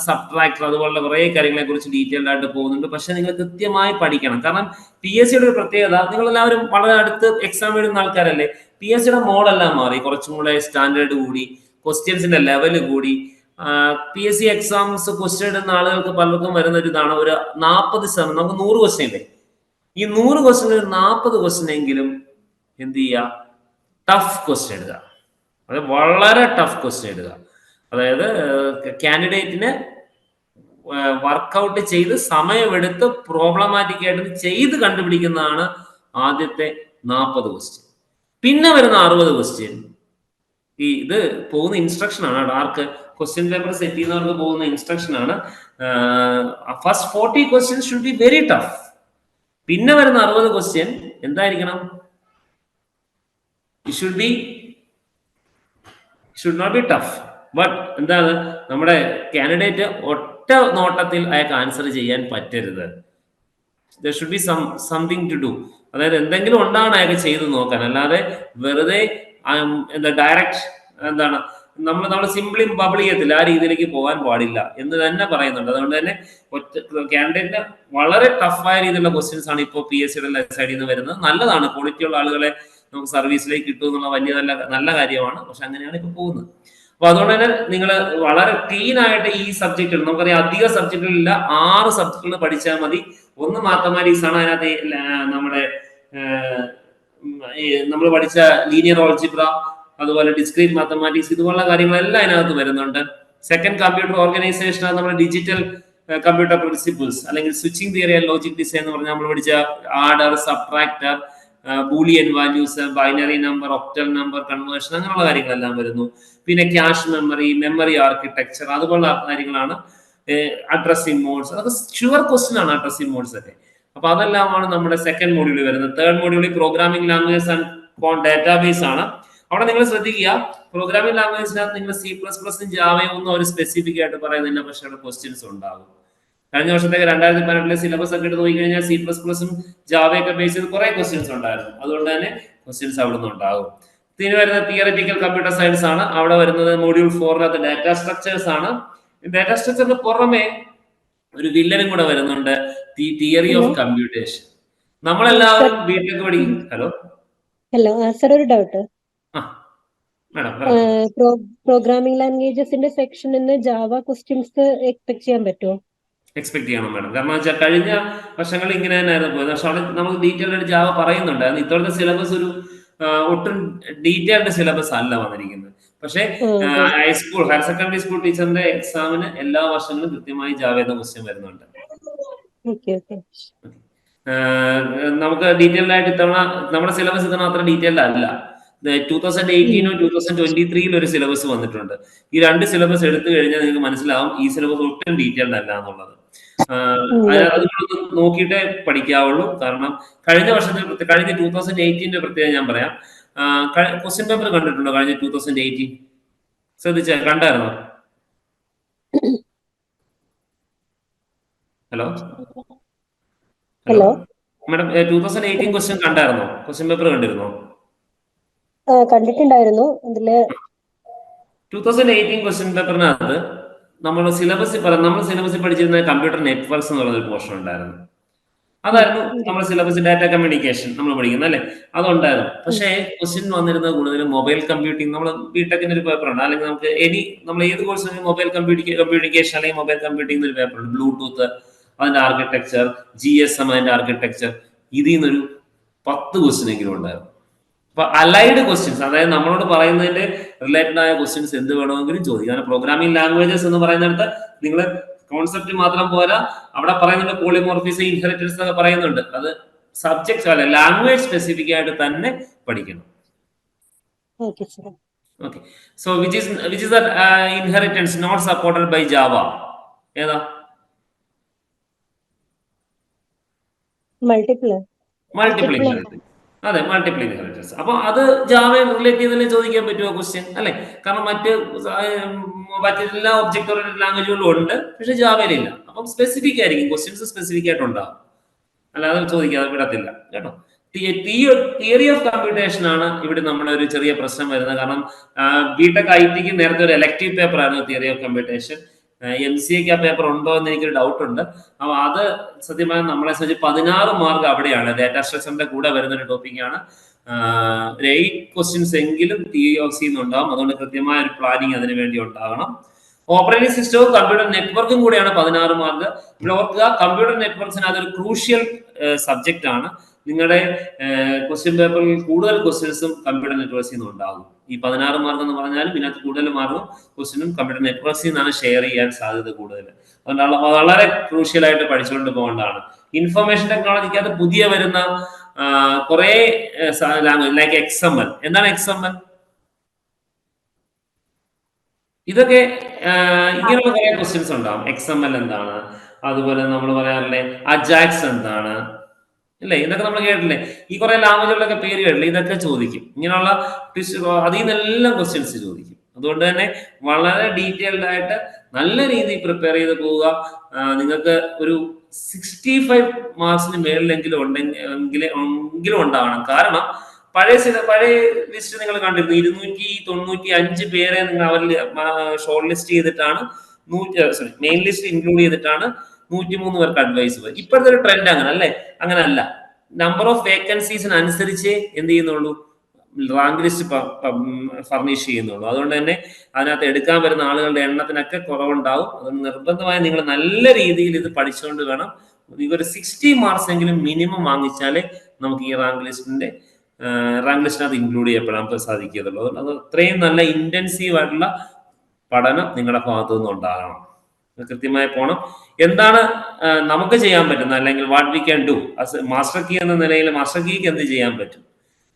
സബ്ട്രാക്ടർ, അതുപോലുള്ള കുറെ കാര്യങ്ങളെ കുറിച്ച് ഡീറ്റെയിൽഡ് ആയിട്ട് പോകുന്നുണ്ട്. പക്ഷെ നിങ്ങൾ കൃത്യമായി പഠിക്കണം. കാരണം PSCയുടെ ഒരു പ്രത്യേകത, നിങ്ങൾ എല്ലാവരും വളരെ അടുത്ത് എക്സാം എഴുതുന്ന ആൾക്കാരല്ലേ. PSCയുടെ മോഡെല്ലാം മാറി, കുറച്ചും കൂടെ സ്റ്റാൻഡേർഡ് കൂടി, ക്വസ്റ്റ്യൻസിന്റെ ലെവൽ കൂടി. PSC എക്സാംസ് ക്വസ്റ്റ്യൻ ഇടുന്ന ആളുകൾക്ക് പലർക്കും വരുന്ന ഒരു ഇതാണ്, ഒരു 40%. നമുക്ക് 100 ക്വസ്റ്റ്യൻ ഇല്ലേ? ഈ 100 ക്വസ്റ്റ്യൻ 40 ക്വസ്റ്റ്യൻ എങ്കിലും എന്ത് ചെയ്യുക? ടഫ് ക്വസ്റ്റ്യൻ ഇടുക. അത് വളരെ ടഫ് ക്വസ്റ്റ്യൻ ഇടുക. അതായത് കാൻഡിഡേറ്റിന് വർക്കൗട്ട് ചെയ്ത് സമയമെടുത്ത് പ്രോബ്ലമാറ്റിക് ആയിട്ട് ചെയ്ത് കണ്ടുപിടിക്കുന്നതാണ് ആദ്യത്തെ 40 ക്വസ്റ്റ്യൻ. പിന്നെ വരുന്ന 60 ക്വസ്റ്റ്യൻ ഇത് പോകുന്ന ഇൻസ്ട്രക്ഷൻ ആണ്. ആർക്ക്? ക്വസ്റ്റ്യൻ പേപ്പർ സെറ്റ് ചെയ്യുന്നവർക്ക് പോകുന്ന ഇൻസ്ട്രക്ഷൻ ആണ്. First 40 questions should be very tough. പിന്നെ വരുന്ന 60 ക്വസ്റ്റ്യൻ എന്തായിരിക്കണം? It should not be tough. But എന്താണ്? നമ്മുടെ കാൻഡിഡേറ്റ് ഒറ്റ നോട്ടത്തിൽ അയാൾക്ക് ആൻസർ ചെയ്യാൻ പറ്റരുത്. There should be something to do. അതായത് എന്തെങ്കിലും ഉണ്ടാണ് അയാൾക്ക് ചെയ്ത് നോക്കാൻ. അല്ലാതെ വെറുതെ ഡയറക്റ്റ് നമ്മൾ സിംപ്ലി ബബിൾ ചെയ്യത്തില്ല. ആ രീതിയിലേക്ക് പോകാൻ പാടില്ല എന്ന് തന്നെ പറയുന്നുണ്ട്. അതുകൊണ്ട് തന്നെ കാൻഡിഡേറ്റിന് വളരെ ടഫായ രീതിയിലുള്ള ക്വസ്റ്റ്യൻസ് ആണ് ഇപ്പോൾ PSCയുടെ സൈഡിൽ നിന്ന് വരുന്നത്. നല്ലതാണ്, ക്വാളിറ്റിയുള്ള ആളുകളെ നമുക്ക് സർവീസിലേക്ക് കിട്ടും എന്നുള്ള വലിയ നല്ല കാര്യമാണ്. പക്ഷെ അങ്ങനെയാണ് ഇപ്പൊ പോകുന്നത്. അപ്പൊ അതുകൊണ്ട് തന്നെ നിങ്ങൾ വളരെ ക്ലീൻ ആയിട്ട് ഈ സബ്ജക്റ്റുകൾ, നമുക്കറിയാം അധിക സബ്ജക്റ്റുകളില്ല, 6 സബ്ജക്റ്റുകൾ പഠിച്ചാൽ മതി. ഒന്ന് മാത്തമാറ്റിക്സ് ആണ്. അതിനകത്ത് നമ്മുടെ നമ്മൾ പഠിച്ച ലീനിയർ ഓൾജിബ്ര, അതുപോലെ ഡിസ്ക്രീറ്റ് മാത്തമാറ്റിക്സ്, ഇതുപോലുള്ള കാര്യങ്ങളെല്ലാം അതിനകത്ത് വരുന്നുണ്ട്. സെക്കൻഡ് കമ്പ്യൂട്ടർ ഓർഗനൈസേഷൻ, നമ്മുടെ ഡിജിറ്റൽ കമ്പ്യൂട്ടർ പ്രിൻസിപ്പിൾസ് അല്ലെങ്കിൽ switching theory and logic design എന്ന് പറഞ്ഞാൽ നമ്മൾ പഠിച്ച order, subtractor, Boolean values, binary number, octal number conversion, അങ്ങനെയുള്ള കാര്യങ്ങളെല്ലാം വരുന്നു. പിന്നെ ക്യാഷ് മെമ്മറി, മെമ്മറി ആർക്കിടെക്ചർ, അതുപോലുള്ള കാര്യങ്ങളാണ്. അഡ്രസ്സിംഗ് മോഡ്സ്, അതൊക്കെ ഷുവർ ക്വസ്റ്റ്യൻ ആണ് അഡ്രസ്സിംഗ് മോഡ്സ് ഒക്കെ. അപ്പൊ അതെല്ലാമാണ് നമ്മുടെ സെക്കൻഡ് മോഡ്യൂളിൽ വരുന്നത്. തേർഡ് മോഡ്യൂളിൽ പ്രോഗ്രാമിംഗ് ലാംഗ്വേജസ് ആൻഡ് ഡാറ്റാബേസ് ആണ്. അവിടെ നിങ്ങൾ ശ്രദ്ധിക്കുക, പ്രോഗ്രാമിംഗ് ലാംഗ്വേജിനകത്ത് നിങ്ങൾ C++ഉം ജാവയും ഒന്നും അവർ സ്പെസിഫിക് ആയിട്ട് പറയുന്നില്ല, പക്ഷേ അവിടെ ക്വസ്റ്റ്യൻസ് ഉണ്ടാകും. കഴിഞ്ഞ വർഷത്തേക്ക് 2018 സിലബസ് ഒക്കെ എടുത്ത് നോക്കിക്കഴിഞ്ഞാൽ C++ഉം ജാവയൊക്കെ ബേസ് ചെയ്ത് കുറെ ക്വസ്റ്റ്യൻസ് ഉണ്ടായിരുന്നു. അതുകൊണ്ട് തന്നെ ക്വസ്റ്റ്യൻസ് അവിടെ നിന്ന് ഉണ്ടാകും. ഇതിന് വരുന്നത് തിയററ്റിക്കൽ കമ്പ്യൂട്ടർ സയൻസ് ആണ്. അവിടെ വരുന്നത് മോഡ്യൂൾ 4 ഡാറ്റാ സ്ട്രക്ചേഴ്സ് ആണ്. ഡാറ്റാ സ്ട്രക്ചറിന് പുറമെ ഒരു വില്ലനും കൂടെ വരുന്നുണ്ട്, തിയറി ഓഫ് കമ്പ്യൂട്ടേഷൻ. നമ്മളെല്ലാവരും ബിടെക് പഠിക്കും. ഹലോ സർ, ഒരു ഡൗട്ട്. പ്രോഗ്രാമിംഗ് ലാംഗ്വേജസിന്റെ സെക്ഷനിൽ നിന്ന് ജാവ ക്വസ്റ്റ്യൻസ് എക്സ്പെക്ട് ചെയ്യാൻ പറ്റുമോ? എക്സ്പെക്ട് ചെയ്യണം മാഡം. കാരണം വെച്ചാൽ കഴിഞ്ഞ വർഷങ്ങളിൽ ഇങ്ങനെ തന്നെയായിരുന്നു പോയത്. പക്ഷെ അവിടെ നമുക്ക് ഡീറ്റെയിൽഡ് ആയിട്ട് ജാവ പറയുന്നുണ്ട്. ഇത്തവണത്തെ സിലബസ് ഒരു ഒട്ടും ഡീറ്റെയിൽഡ് സിലബസ് അല്ല വന്നിരിക്കുന്നത്. പക്ഷേ ഹൈസ്കൂൾ ഹയർ സെക്കൻഡറി സ്കൂൾ ടീച്ചറിന്റെ എക്സാമിന് എല്ലാ വർഷങ്ങളും കൃത്യമായി ജാവ എന്ന ക്വസ്റ്റ്യൻ വരുന്നുണ്ട്. നമുക്ക് ഡീറ്റെയിൽഡ് ആയിട്ട് ഇത്തവണ നമ്മുടെ സിലബസ് ഇത്തവണ അത്ര ഡീറ്റെയിൽഡ് അല്ല. 2018 2023 ഒരു സിലബസ് വന്നിട്ടുണ്ട്. ഈ 2 സിലബസ് എടുത്തു കഴിഞ്ഞാൽ നിങ്ങൾക്ക് മനസ്സിലാവും ഈ സിലബസ് ഒട്ടും ഡീറ്റെയിൽഡ് അല്ല എന്നുള്ളത്. അത് നോക്കിയിട്ടേ പഠിക്കാവുള്ളൂ. കാരണം കഴിഞ്ഞ 2018 പ്രത്യേകം ഞാൻ പറയാം. ക്വസ്റ്റ്യൻ പേപ്പർ കണ്ടിട്ടുണ്ടോ കഴിഞ്ഞ 2018? ശ്രദ്ധിച്ച കണ്ടായിരുന്നോ? ഹലോ മാഡം, 2018 ക്വസ്റ്റ്യൻ കണ്ടായിരുന്നോ? ക്വസ്റ്റ്യൻ പേപ്പർ കണ്ടിരുന്നോ? കണ്ടിട്ടുണ്ടായിരുന്നു. 2018 ക്വസ്റ്റ്യൻ പേപ്പറിനകത്ത് നമ്മൾ സിലബസിൽ പഠിച്ചിരുന്ന കമ്പ്യൂട്ടർ നെറ്റ്വർക്ക്സ് എന്ന് പറയുന്ന ഒരു പോർഷൻ ഉണ്ടായിരുന്നു. അതായിരുന്നു നമ്മുടെ സിലബസ്. ഡാറ്റ കമ്മ്യൂണിക്കേഷൻ നമ്മൾ പഠിക്കുന്നത് അല്ലേ, അതുണ്ടായിരുന്നു. പക്ഷേ ക്വസ്റ്റ്യൻ വന്നിരുന്നത് കൂടുതലും മൊബൈൽ കമ്പ്യൂട്ടിംഗ്. നമ്മൾ ബിടെക്കിന്റെ ഒരു പേപ്പർ ഉണ്ട്, അല്ലെങ്കിൽ നമ്മൾ ഏത് കോഴ്സിനും മൊബൈൽ കമ്മ്യൂണിക്കേഷൻ അല്ലെങ്കിൽ മൊബൈൽ കമ്പ്യൂട്ടിംഗ് ഒരു പേപ്പർ ഉണ്ട്. ബ്ലൂടൂത്ത് അതിന്റെ ആർക്കിടെക്ചർ, GSM അതിന്റെ ആർക്കിടെക്ചർ, ഇതിൽ നിന്നൊരു 10 ക്വസ്റ്റ്യൻ എങ്കിലും ഉണ്ടായിരുന്നു. അപ്പൊ അലൈഡ് ക്വസ്റ്റ്യൻസ്, അതായത് നമ്മളോട് പറയുന്നതിന്റെ റിലേറ്റഡ് ആയ ക്വസ്റ്റ്യൻസ് എന്ത് വേണമെങ്കിലും ചോദിക്കാം. പ്രോഗ്രാമിംഗ് ലാംഗ്വേജസ് എന്ന് പറയുന്നിടത്ത് നിങ്ങൾ കോൺസെപ്റ്റ് മാത്രം പോരാ, അവിടെ പറയുന്നുണ്ട് പോളിമോർഫിസം, ഇൻഹെറിറ്റൻസ് ഒക്കെ പറയുന്നുണ്ട്. അത് സബ്ജക്ട് അല്ല, ലാംഗ്വേജ് സ്പെസിഫിക് ആയിട്ട് തന്നെ പഠിക്കണം. Okay, so which is that inheritance not supported by Java? ഏതാ? Multiple inheritance. അതെ, മൾട്ടിപ്പിൾ ഇൻഹെറിറ്റൻസ്. അപ്പൊ അത് ജാവയെ റിലേറ്റ് ചെയ്തല്ലേ ചോദിക്കാൻ പറ്റുമോ ക്വസ്റ്റ്യൻ അല്ലെ? കാരണം മറ്റെല്ലാ ഒബ്ജക്ട് ഓറിയന്റഡ് ലാംഗ്വേജുകളും ഉണ്ട്, പക്ഷെ ജാവയിലില്ല. അപ്പം സ്പെസിഫിക് ആയിരിക്കും, ക്വസ്റ്റ്യൻസ് സ്പെസിഫിക് ആയിട്ട് ഉണ്ടാവും, അല്ലാതെ ചോദിക്കാതെ വിടത്തില്ല കേട്ടോ. തിയറി ഓഫ് കമ്പ്യൂട്ടേഷൻ ആണ് ഇവിടെ നമ്മുടെ ഒരു ചെറിയ പ്രശ്നം വരുന്നത്. കാരണം ബിടെക് ITക്ക് നേരത്തെ ഒരു എലക്ടീവ് പേപ്പർ ആയിരുന്നു തിയറി ഓഫ് കമ്പ്യൂട്ടേഷൻ. MCAക്ക് ആ പേപ്പർ ഉണ്ടോ എന്ന് എനിക്കൊരു ഡൗട്ട് ഉണ്ട്. അപ്പൊ അത് സത്യമായി നമ്മളെ സംബന്ധിച്ച് 16 മാർക്ക് അവിടെയാണ്. ഡാറ്റാ സ്ട്രക്ചറിന്റെ കൂടെ വരുന്ന ഒരു ടോപ്പിക്കാണ്. 8 ക്വസ്റ്റ്യൻസ് എങ്കിലും TOC ഉണ്ടാവും. അതുകൊണ്ട് കൃത്യമായ ഒരു പ്ലാനിങ് അതിനു വേണ്ടി ഉണ്ടാകണം. ഓപ്പറേറ്റിംഗ് സിസ്റ്റവും കമ്പ്യൂട്ടർ നെറ്റ്വർക്കും കൂടിയാണ് 16 മാർക്ക്. ഇവിടെ ഓർക്കുക, കമ്പ്യൂട്ടർ നെറ്റ്വർക്ക്സിന് അതൊരു ക്രൂഷ്യൽ സബ്ജക്റ്റ് ആണ്. നിങ്ങളുടെ ക്വസ്റ്റ്യൻ പേപ്പറിൽ കൂടുതൽ ക്വസ്റ്റ്യൻസും കമ്പ്യൂട്ടർ നെറ്റ്വർക്സിൽ നിന്ന് ഉണ്ടാകും. ഈ 16 മാർക്ക് എന്ന് പറഞ്ഞാലും ഇതിനകത്ത് കൂടുതൽ മാർക്കും ക്വസ്റ്റ്യനും കമ്പ്യൂട്ടർ നെറ്റ്വർക്സിൽ നിന്നാണ് ഷെയർ ചെയ്യാൻ സാധ്യത കൂടുതൽ. അതുകൊണ്ടാണ് വളരെ ക്രൂഷ്യൽ ആയിട്ട് പഠിച്ചുകൊണ്ട് പോകേണ്ടതാണ്. ഇൻഫർമേഷൻ ടെക്നോളജിക്കകത്ത് പുതിയ വരുന്ന കുറെ ലാംഗ്വേജ് ലൈക്ക് XML. എന്താണ് XML? ഇതൊക്കെ ഇങ്ങനെയുള്ള കുറെ ക്വസ്റ്റ്യൻസ് ഉണ്ടാവും. XML എന്താണ്? അതുപോലെ നമ്മൾ പറയാറില്ലേ അജാക്സ് എന്താണ് അല്ലേ? ഇതൊക്കെ നമ്മൾ കേട്ടില്ലേ? ഈ കുറെ ലാംഗ്വേജുകളൊക്കെ പേര് കേട്ടില്ലേ? ഇതൊക്കെ ചോദിക്കും. ഇങ്ങനെയുള്ള അതിൽ നിന്നെല്ലാം ക്വസ്റ്റ്യൻസ് ചോദിക്കും. അതുകൊണ്ട് തന്നെ വളരെ ഡീറ്റെയിൽഡ് ആയിട്ട് നല്ല രീതിയിൽ പ്രിപ്പയർ ചെയ്ത് പോവുക. നിങ്ങൾക്ക് ഒരു 65 മാർക്സിന് മേളിലെങ്കിലും എങ്കിലും ഉണ്ടാവണം. കാരണം പഴയ ലിസ്റ്റ് നിങ്ങൾ കണ്ടിരുന്നു, 295 പേരെ നിങ്ങൾ അവരിൽ ഷോർട്ട് ലിസ്റ്റ് ചെയ്തിട്ടാണ് മെയിൻ ലിസ്റ്റ് ഇൻക്ലൂഡ് ചെയ്തിട്ടാണ് 103 പേർക്ക് അഡ്വൈസ് പോയി. ഇപ്പോഴത്തെ ഒരു ട്രെൻഡ് അങ്ങനെ അല്ലേ? അങ്ങനെ അല്ല. നമ്പർ ഓഫ് വേക്കൻസീസിന് അനുസരിച്ച് എന്ത് ചെയ്യുന്നുള്ളൂ, റാങ്ക് ലിസ്റ്റ് ഫർണിഷ് ചെയ്യുന്നുള്ളൂ. അതുകൊണ്ട് തന്നെ അതിനകത്ത് എടുക്കാൻ വരുന്ന ആളുകളുടെ എണ്ണത്തിനൊക്കെ കുറവുണ്ടാവും. അതുകൊണ്ട് നിർബന്ധമായി നിങ്ങൾ നല്ല രീതിയിൽ ഇത് പഠിച്ചുകൊണ്ട് വേണം. ഒരു 60 മാർക്സ് എങ്കിലും മിനിമം വാങ്ങിച്ചാലേ നമുക്ക് ഈ റാങ്ക് ലിസ്റ്റിനകത്ത് ഇൻക്ലൂഡ് ചെയ്യപ്പെടാൻ സാധിക്കുകയുള്ളൂ. അതുകൊണ്ട് അത് അത്രയും നല്ല ഇന്റൻസീവ് ആയിട്ടുള്ള പഠനം നിങ്ങളുടെ ഭാഗത്തു നിന്ന് ഉണ്ടാകണം. കൃത്യമായി പോകണം. എന്താണ് നമുക്ക് ചെയ്യാൻ പറ്റുന്നത്, അല്ലെങ്കിൽ what we can do master key എന്ന നിലയിൽ മാസ്റ്റർ കീക്ക് എന്ത് ചെയ്യാൻ പറ്റും?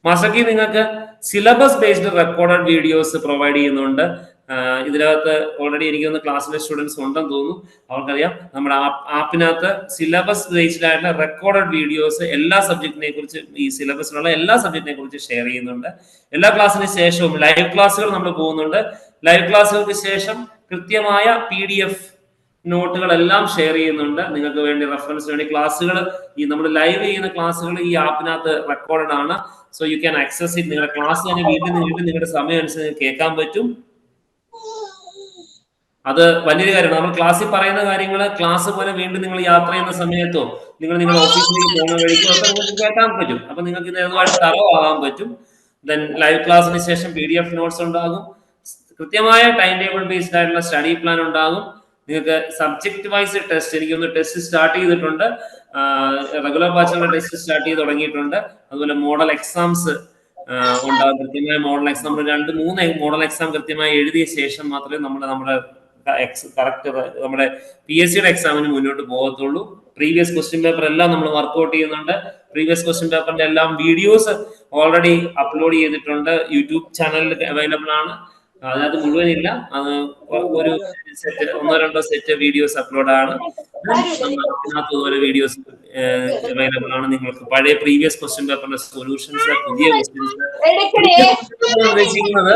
മാസ്റ്റർ കീ നിങ്ങൾക്ക് syllabus based recorded videos provide ചെയ്യുന്നുണ്ട്. ഇതിനകത്ത് ഓൾറെഡി എനിക്കൊന്ന് ക്ലാസ്സിലെ സ്റ്റുഡൻസ് ഉണ്ടെന്ന് തോന്നുന്നു, അവർക്കറിയാം. നമ്മുടെ ആപ്പിനകത്ത് സിലബസ് ബേസ്ഡ് ആയിട്ടുള്ള റെക്കോർഡഡ് വീഡിയോസ് എല്ലാ സബ്ജക്റ്റിനെ കുറിച്ച്, ഈ സിലബസിലുള്ള എല്ലാ സബ്ജക്റ്റിനെ കുറിച്ച് ഷെയർ ചെയ്യുന്നുണ്ട്. എല്ലാ ക്ലാസ്സിന് ശേഷവും ലൈവ് ക്ലാസ്സുകൾ നമ്മൾ പോകുന്നുണ്ട്. ലൈവ് ക്ലാസ്സുകൾക്ക് ശേഷം കൃത്യമായ PDF നോട്ടുകളെല്ലാം ഷെയർ ചെയ്യുന്നുണ്ട്. നിങ്ങൾക്ക് വേണ്ടി റെഫറൻസിന് വേണ്ടി ക്ലാസ്സുകൾ, ഈ നമ്മൾ ലൈവ് ചെയ്യുന്ന ക്ലാസ്സുകൾ ഈ ആപ്പിനകത്ത് റെക്കോർഡഡ് ആണ്. So you can access it. നിങ്ങളുടെ ക്ലാസ് തന്നെ വീട്ടിൽ നിങ്ങളുടെ സമയം അനുസരിച്ച് കേൾക്കാൻ പറ്റും. അത് വലിയൊരു കാര്യമാണ്. നമ്മൾ ക്ലാസ്സിൽ പറയുന്ന കാര്യങ്ങൾ ക്ലാസ് പോലെ വീണ്ടും നിങ്ങൾ യാത്ര ചെയ്യുന്ന സമയത്തോ നിങ്ങളുടെ ഓഫീസിലേക്ക് പോകുന്ന വഴിക്കോ ഒക്കെ നിങ്ങൾക്ക് കേൾക്കാൻ പറ്റും. അപ്പൊ നിങ്ങൾക്ക് ഇതുമായിട്ട് തറവാകാൻ പറ്റും. ദെൻ ലൈവ് ക്ലാസ്സിന് ശേഷം PDF നോട്ട്സ് ഉണ്ടാകും. കൃത്യമായ ടൈം ടേബിൾ ബേസ്ഡ് ആയിട്ടുള്ള സ്റ്റഡി പ്ലാൻ ഉണ്ടാകും. നിങ്ങൾക്ക് സബ്ജക്ട് വൈസ് ടെസ്റ്റ്, എനിക്കൊന്ന് ടെസ്റ്റ് സ്റ്റാർട്ട് ചെയ്തിട്ടുണ്ട്. റെഗുലർ ബാച്ചുള്ള ടെസ്റ്റ് സ്റ്റാർട്ട് ചെയ്ത് തുടങ്ങിയിട്ടുണ്ട്. അതുപോലെ മോഡൽ എക്സാംസ് ഉണ്ടാകും. കൃത്യമായ മോഡൽ എക്സാം നമ്മൾ 2-3 മോഡൽ എക്സാം കൃത്യമായി എഴുതിയ ശേഷം മാത്രമേ നമ്മുടെ കറക്റ്റ് നമ്മുടെ PSC എക്സാമിന് മുന്നോട്ട് പോകത്തുള്ളൂ. പ്രീവിയസ് ക്വസ്റ്റ്യൻ പേപ്പർ എല്ലാം നമ്മൾ വർക്ക്ഔട്ട് ചെയ്യുന്നുണ്ട്. പ്രീവിയസ് ക്വസ്റ്റ്യൻ പേപ്പറിന്റെ എല്ലാം വീഡിയോസ് ഓൾറെഡി അപ്ലോഡ് ചെയ്തിട്ടുണ്ട്. യൂട്യൂബ് ചാനലിൽ അവൈലബിൾ ആണ്. അതിനകത്ത് മുഴുവനില്ല, അത് ഒരു സെറ്റ് 1-2 സെറ്റ് വീഡിയോസ് അപ്ലോഡ് ആണ്. അതിനകത്ത് ഓരോ വീഡിയോസ് അവൈലബിൾ ആണ്. നിങ്ങൾക്ക് പഴയ പ്രീവിയസ് ക്വസ്റ്റ്യൻ പേപ്പറിന്റെ സൊല്യൂഷൻസ്, പുതിയ ക്വസ്റ്റ്യൻസ് ഉദ്ദേശിക്കുന്നത്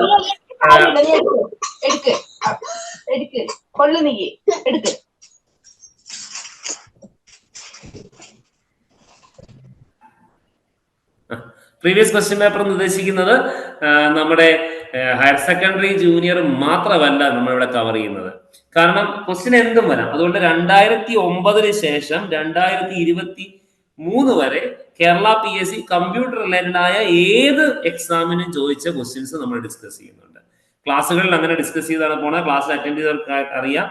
പ്രീവിയസ് ക്വസ്റ്റ്യൻ പേപ്പർ എന്ന് ഉദ്ദേശിക്കുന്നത് നമ്മുടെ ഹയർ സെക്കൻഡറി ജൂനിയർ മാത്രമല്ല നമ്മളിവിടെ കവർ ചെയ്യുന്നത്. കാരണം ക്വസ്റ്റ്യൻ എന്തും വരാം. അതുകൊണ്ട് 2009 ശേഷം 2023 വരെ കേരള PSC കമ്പ്യൂട്ടർ റിലേറ്റഡ് ആയ ഏത് എക്സാമിനും ചോദിച്ച ക്വസ്റ്റ്യൻസ് നമ്മൾ ഡിസ്കസ് ചെയ്യുന്നുണ്ട്. ക്ലാസ്സുകളിൽ അങ്ങനെ ഡിസ്കസ് ചെയ്താണ് പോണത്. ക്ലാസ്സിൽ അറ്റൻഡ് ചെയ്തവർക്ക് അറിയാം.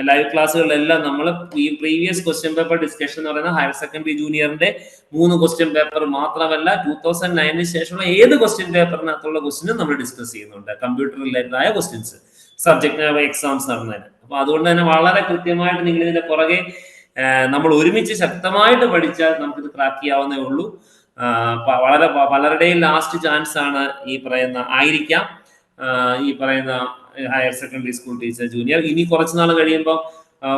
ലൈവ് ക്ലാസ്സുകളിലെല്ലാം നമ്മൾ ഈ പ്രീവിയസ് ക്വസ്റ്റ്യൻ പേപ്പർ ഡിസ്കഷൻ എന്ന് പറയുന്നത് ഹയർ സെക്കൻഡറി ജൂനിയറിന്റെ 3 ക്വസ്റ്റ്യൻ പേപ്പർ മാത്രമല്ല, 2009 ശേഷമുള്ള ഏത് ക്വസ്റ്റ്യൻ പേപ്പറിനകത്തുള്ള ക്വസ്റ്റ്യനും നമ്മൾ ഡിസ്കസ് ചെയ്യുന്നുണ്ട്. കമ്പ്യൂട്ടർ റിലേറ്റഡ് ആയ ക്വസ്റ്റ്യൻസ് സബ്ജക്ട് എക്സാംസ് നടന്നതിന്. അപ്പൊ അതുകൊണ്ട് തന്നെ വളരെ കൃത്യമായിട്ട് നിങ്ങൾ ഇതിന്റെ പുറകെ നമ്മൾ ഒരുമിച്ച് ശക്തമായിട്ട് പഠിച്ചാൽ നമുക്കിത് ക്രാക്ക് ചെയ്യാവുന്നേ ഉള്ളൂ. വളരെ പലരുടെയും ലാസ്റ്റ് ചാൻസ് ആണ് ഈ പറയുന്ന higher secondary school teacher junior. ഇനി കുറച്ച് നാൾ കഴിയുമ്പോൾ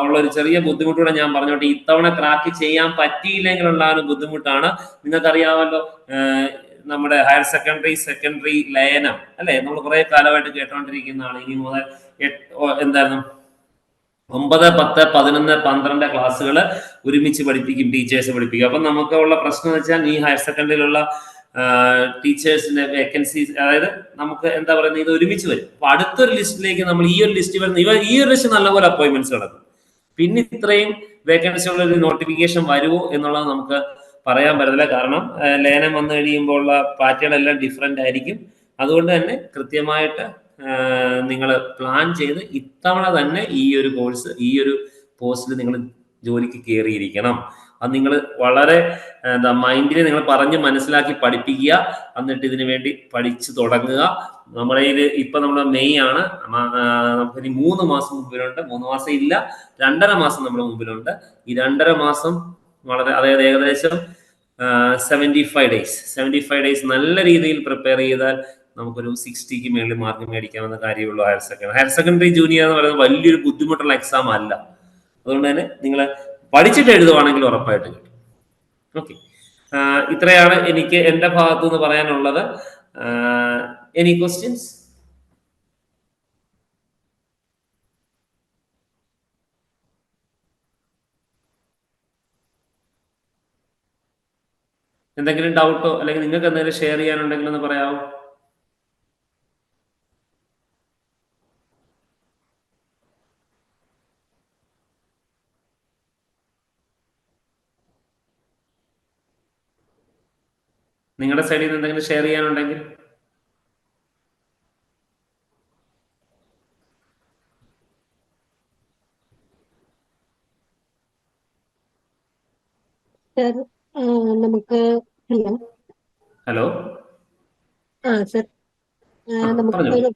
ഉള്ള ഒരു ചെറിയ ബുദ്ധിമുട്ടൂടെ ഞാൻ പറഞ്ഞോട്ടെ. ഇത്തവണ ക്രാക്ക് ചെയ്യാൻ പറ്റിയില്ലെങ്കിൽ ഉണ്ടാകുന്ന ബുദ്ധിമുട്ടാണ്. നിങ്ങൾക്കറിയാമല്ലോ, നമ്മുടെ ഹയർ സെക്കൻഡറി ലയനം അല്ലെ, നമ്മൾ കുറെ കാലമായിട്ട് കേട്ടോണ്ടിരിക്കുന്നതാണ്. ഇനി മുതൽ 9, 10, 11, 12 ക്ലാസ്സുകൾ ഒരുമിച്ച് പഠിപ്പിക്കും, ടീച്ചേഴ്സ് പഠിപ്പിക്കും. അപ്പൊ നമുക്ക് ഉള്ള പ്രശ്നം എന്ന് വെച്ചാൽ ഈ ഹയർ സെക്കൻഡറിയിലുള്ള ടീച്ചേഴ്സിന്റെ വേക്കൻസീസ്, അതായത് നമുക്ക് എന്താ പറയുന്നത്, ഇത് ഒരുമിച്ച് വരും. അപ്പൊ അടുത്തൊരു ലിസ്റ്റിലേക്ക് നമ്മൾ ഈ ഒരു ലിസ്റ്റ് വരുന്ന ഈ ഒരു ലിസ്റ്റ് നല്ലപോലെ അപ്പോയിന്റ്മെന്റ്സ് കിടക്കും. പിന്നെ ഇത്രയും വേക്കൻസിയുള്ള ഒരു നോട്ടിഫിക്കേഷൻ വരുമോ എന്നുള്ളത് നമുക്ക് പറയാൻ പറ്റത്തില്ല. കാരണം ലയനം വന്നു കഴിയുമ്പോൾ ഉള്ള പാറ്റേൺ എല്ലാം ഡിഫറെന്റ് ആയിരിക്കും. അതുകൊണ്ട് തന്നെ കൃത്യമായിട്ട് നിങ്ങൾ പ്ലാൻ ചെയ്ത് ഇത്തവണ തന്നെ ഈ ഒരു കോഴ്സ്, ഈ ഒരു പോസ്റ്റിൽ നിങ്ങൾ ജോലിക്ക് കയറിയിരിക്കണം. അത് നിങ്ങൾ വളരെ മൈൻഡിൽ നിങ്ങൾ പറഞ്ഞ് മനസ്സിലാക്കി പഠിപ്പിക്കുക. എന്നിട്ട് ഇതിനു വേണ്ടി പഠിച്ചു തുടങ്ങുക. നമ്മുടെ കയ്യിൽ ഇപ്പൊ നമ്മുടെ മെയ് ആണ്. നമുക്കിനി 3 മാസം മുമ്പിലുണ്ട്. 3 മാസം ഇല്ല, 2.5 മാസം നമ്മുടെ മുമ്പിലുണ്ട്. ഈ 2.5 മാസം വളരെ, അതായത് ഏകദേശം 75 ഡേയ്സ് നല്ല രീതിയിൽ പ്രിപ്പയർ ചെയ്താൽ നമുക്കൊരു 60ക്ക് മേളിൽ മാർക്ക് മേടിക്കാവുന്ന കാര്യമുള്ളൂ. ഹയർ സെക്കൻഡറി ജൂനിയർ എന്ന് പറയുന്നത് വലിയൊരു ബുദ്ധിമുട്ടുള്ള എക്സാം അല്ല. അതുകൊണ്ട് തന്നെ നിങ്ങൾ പഠിച്ചിട്ട് എഴുതുവാണെങ്കിൽ ഉറപ്പായിട്ട് കിട്ടും. ഓക്കെ, ഇത്രയാണ് എനിക്ക് എൻ്റെ ഭാഗത്തു നിന്ന് പറയാനുള്ളത്. Any questions? എന്തെങ്കിലും ഡൗട്ടോ അല്ലെങ്കിൽ നിങ്ങൾക്ക് എന്തെങ്കിലും ഷെയർ ചെയ്യാനുണ്ടെങ്കിൽ ഒന്ന് പറയാമോ? നിങ്ങളുടെ സൈഡിൽ നിന്ന് എന്തെങ്കിലും ഷെയർ ചെയ്യാനുണ്ടെങ്കിൽ? നമുക്ക് ഹലോ സർ, നമുക്ക്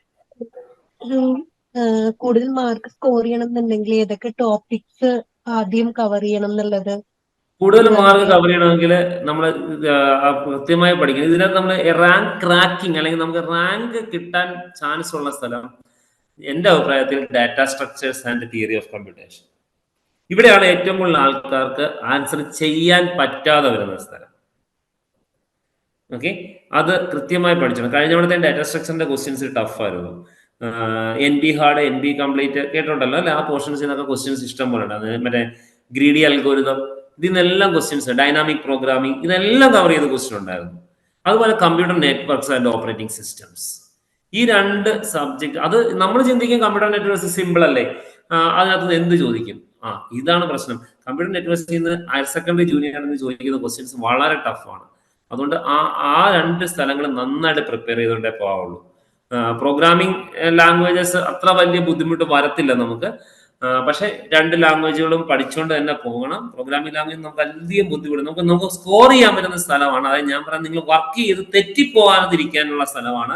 കൂടുതൽ മാർക്ക് സ്കോർ ചെയ്യണം എന്നുണ്ടെങ്കിൽ ഏതൊക്കെ ടോപ്പിക്സ് ആദ്യം കവർ ചെയ്യണം എന്നുള്ളത്? കൂടുതൽ മാർക്ക് കവർ ചെയ്യണമെങ്കിൽ നമ്മൾ കൃത്യമായി പഠിക്കണം. ഇതിനകത്ത് നമ്മൾ റാങ്ക് ക്രാക്കിംഗ് അല്ലെങ്കിൽ നമുക്ക് റാങ്ക് കിട്ടാൻ ചാൻസ് ഉള്ള സ്ഥലം എൻ്റെ അഭിപ്രായത്തിൽ data structures and theory of computation. ഇവിടെയാണ് ഏറ്റവും കൂടുതൽ ആൾക്കാർക്ക് ആൻസർ ചെയ്യാൻ പറ്റാതെ വരുന്ന സ്ഥലം. ഓക്കെ, അത് കൃത്യമായി പഠിച്ചോണം. കഴിഞ്ഞ തവണത്തെ ഡാറ്റ സ്ട്രക്ചറിന്റെ ക്വസ്റ്റ്യൻസ് ടഫായിരുന്നു. NP ഹാർഡ്, NP കംപ്ലീറ്റ് കേട്ടോണ്ടല്ലോ അല്ലെ? ആ പോർഷൻസിൽ നിന്നൊക്കെ ക്വസ്റ്റ്യൻസ് ഇഷ്ടം പോലെ ഉണ്ടായിരുന്നു. മറ്റേ ഗ്രീഡി അൽഗോരിതം, ഇതിനെല്ലാം ക്വസ്റ്റ്യൻസ്, ഡൈനാമിക് പ്രോഗ്രാമിംഗ്, ഇതെല്ലാം കവർ ചെയ്ത ക്വസ്റ്റ്യൻ ഉണ്ടായിരുന്നു. അതുപോലെ computer networks and operating systems, ഈ 2 സബ്ജക്ട്. അത് നമ്മൾ ചിന്തിക്കും കമ്പ്യൂട്ടർ നെറ്റ്വർക്ക്സ് സിമ്പിൾ അല്ലേ, അതിനകത്ത് എന്ത് ചോദിക്കും? ഇതാണ് പ്രശ്നം. കമ്പ്യൂട്ടർ നെറ്റ്വർക്ക്സിൽ നിന്ന് ഹയർ സെക്കൻഡറി ജൂനിയറിൽ നിന്ന് ചോദിക്കുന്ന ക്വസ്റ്റ്യൻസ് വളരെ ടഫാണ്. അതുകൊണ്ട് ആ 2 സ്ഥലങ്ങൾ നന്നായിട്ട് പ്രിപ്പയർ ചെയ്തുകൊണ്ടേ പോവുള്ളൂ. പ്രോഗ്രാമിംഗ് ലാംഗ്വേജസ് അത്ര വലിയ ബുദ്ധിമുട്ട് വരത്തില്ല നമുക്ക്. പക്ഷെ 2 ലാംഗ്വേജുകളും പഠിച്ചുകൊണ്ട് തന്നെ പോകണം. പ്രോഗ്രാമിംഗ് ലാംഗ്വേജ് നമുക്ക് അധികം ബുദ്ധിമുട്ട്, നമുക്ക് സ്കോർ ചെയ്യാൻ പറ്റുന്ന സ്ഥലമാണ്. അതായത് ഞാൻ പറയാം, നിങ്ങൾ വർക്ക് ചെയ്ത് തെറ്റിപ്പോകാതിരിക്കാനുള്ള സ്ഥലമാണ്.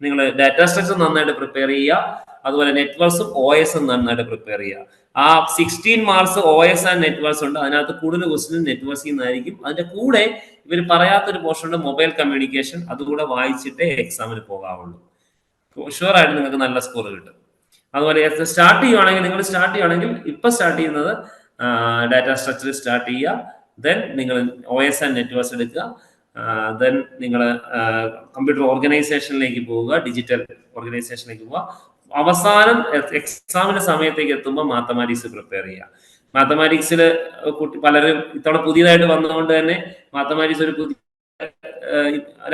നിങ്ങൾ ഡാറ്റ സ്ട്രക്ചർ നന്നായിട്ട് പ്രിപ്പയർ ചെയ്യുക, അതുപോലെ നെറ്റ്വർക്സും OS നന്നായിട്ട് പ്രിപ്പയർ ചെയ്യുക. ആ 16 മാർക്സ് OS ആൻഡ് നെറ്റ്വർക്സ് ഉണ്ട്, അതിനകത്ത് കൂടുതൽ ക്വസ്റ്റ്യൻ നെറ്റ്വർക്സിൽ നിന്നായിരിക്കും. അതിന്റെ കൂടെ ഇവർ പറയാത്തൊരു പോർഷൻ ഉണ്ട്, മൊബൈൽ കമ്മ്യൂണിക്കേഷൻ. അതുകൂടെ വായിച്ചിട്ടേ എക്സാമിന് പോകാവുള്ളൂ. ഷുവറായിട്ട് നിങ്ങൾക്ക് നല്ല സ്കോർ കിട്ടും. അതുപോലെ സ്റ്റാർട്ട് ചെയ്യുവാണെങ്കിൽ ഇപ്പൊ സ്റ്റാർട്ട് ചെയ്യുന്നത് ഡാറ്റ സ്ട്രക്ചർ സ്റ്റാർട്ട് ചെയ്യുക. ദെൻ നിങ്ങൾ OS ആൻഡ് നെറ്റ്വർക്സ് എടുക്കുക. ദെൻ നിങ്ങൾ കമ്പ്യൂട്ടർ ഓർഗനൈസേഷനിലേക്ക് പോവുക, ഡിജിറ്റൽ ഓർഗനൈസേഷനിലേക്ക് പോവുക. അവസാനം എക്സാമിന്റെ സമയത്തേക്ക് എത്തുമ്പോൾ മാത്തമാറ്റിക്സ് പ്രിപ്പയർ ചെയ്യുക. മാത്തമാറ്റിക്സിൽ പലരും ഇത്തവണ പുതിയതായിട്ട് വന്നതുകൊണ്ട് തന്നെ മാത്തമാറ്റിക്സ് ഒരു പുതിയ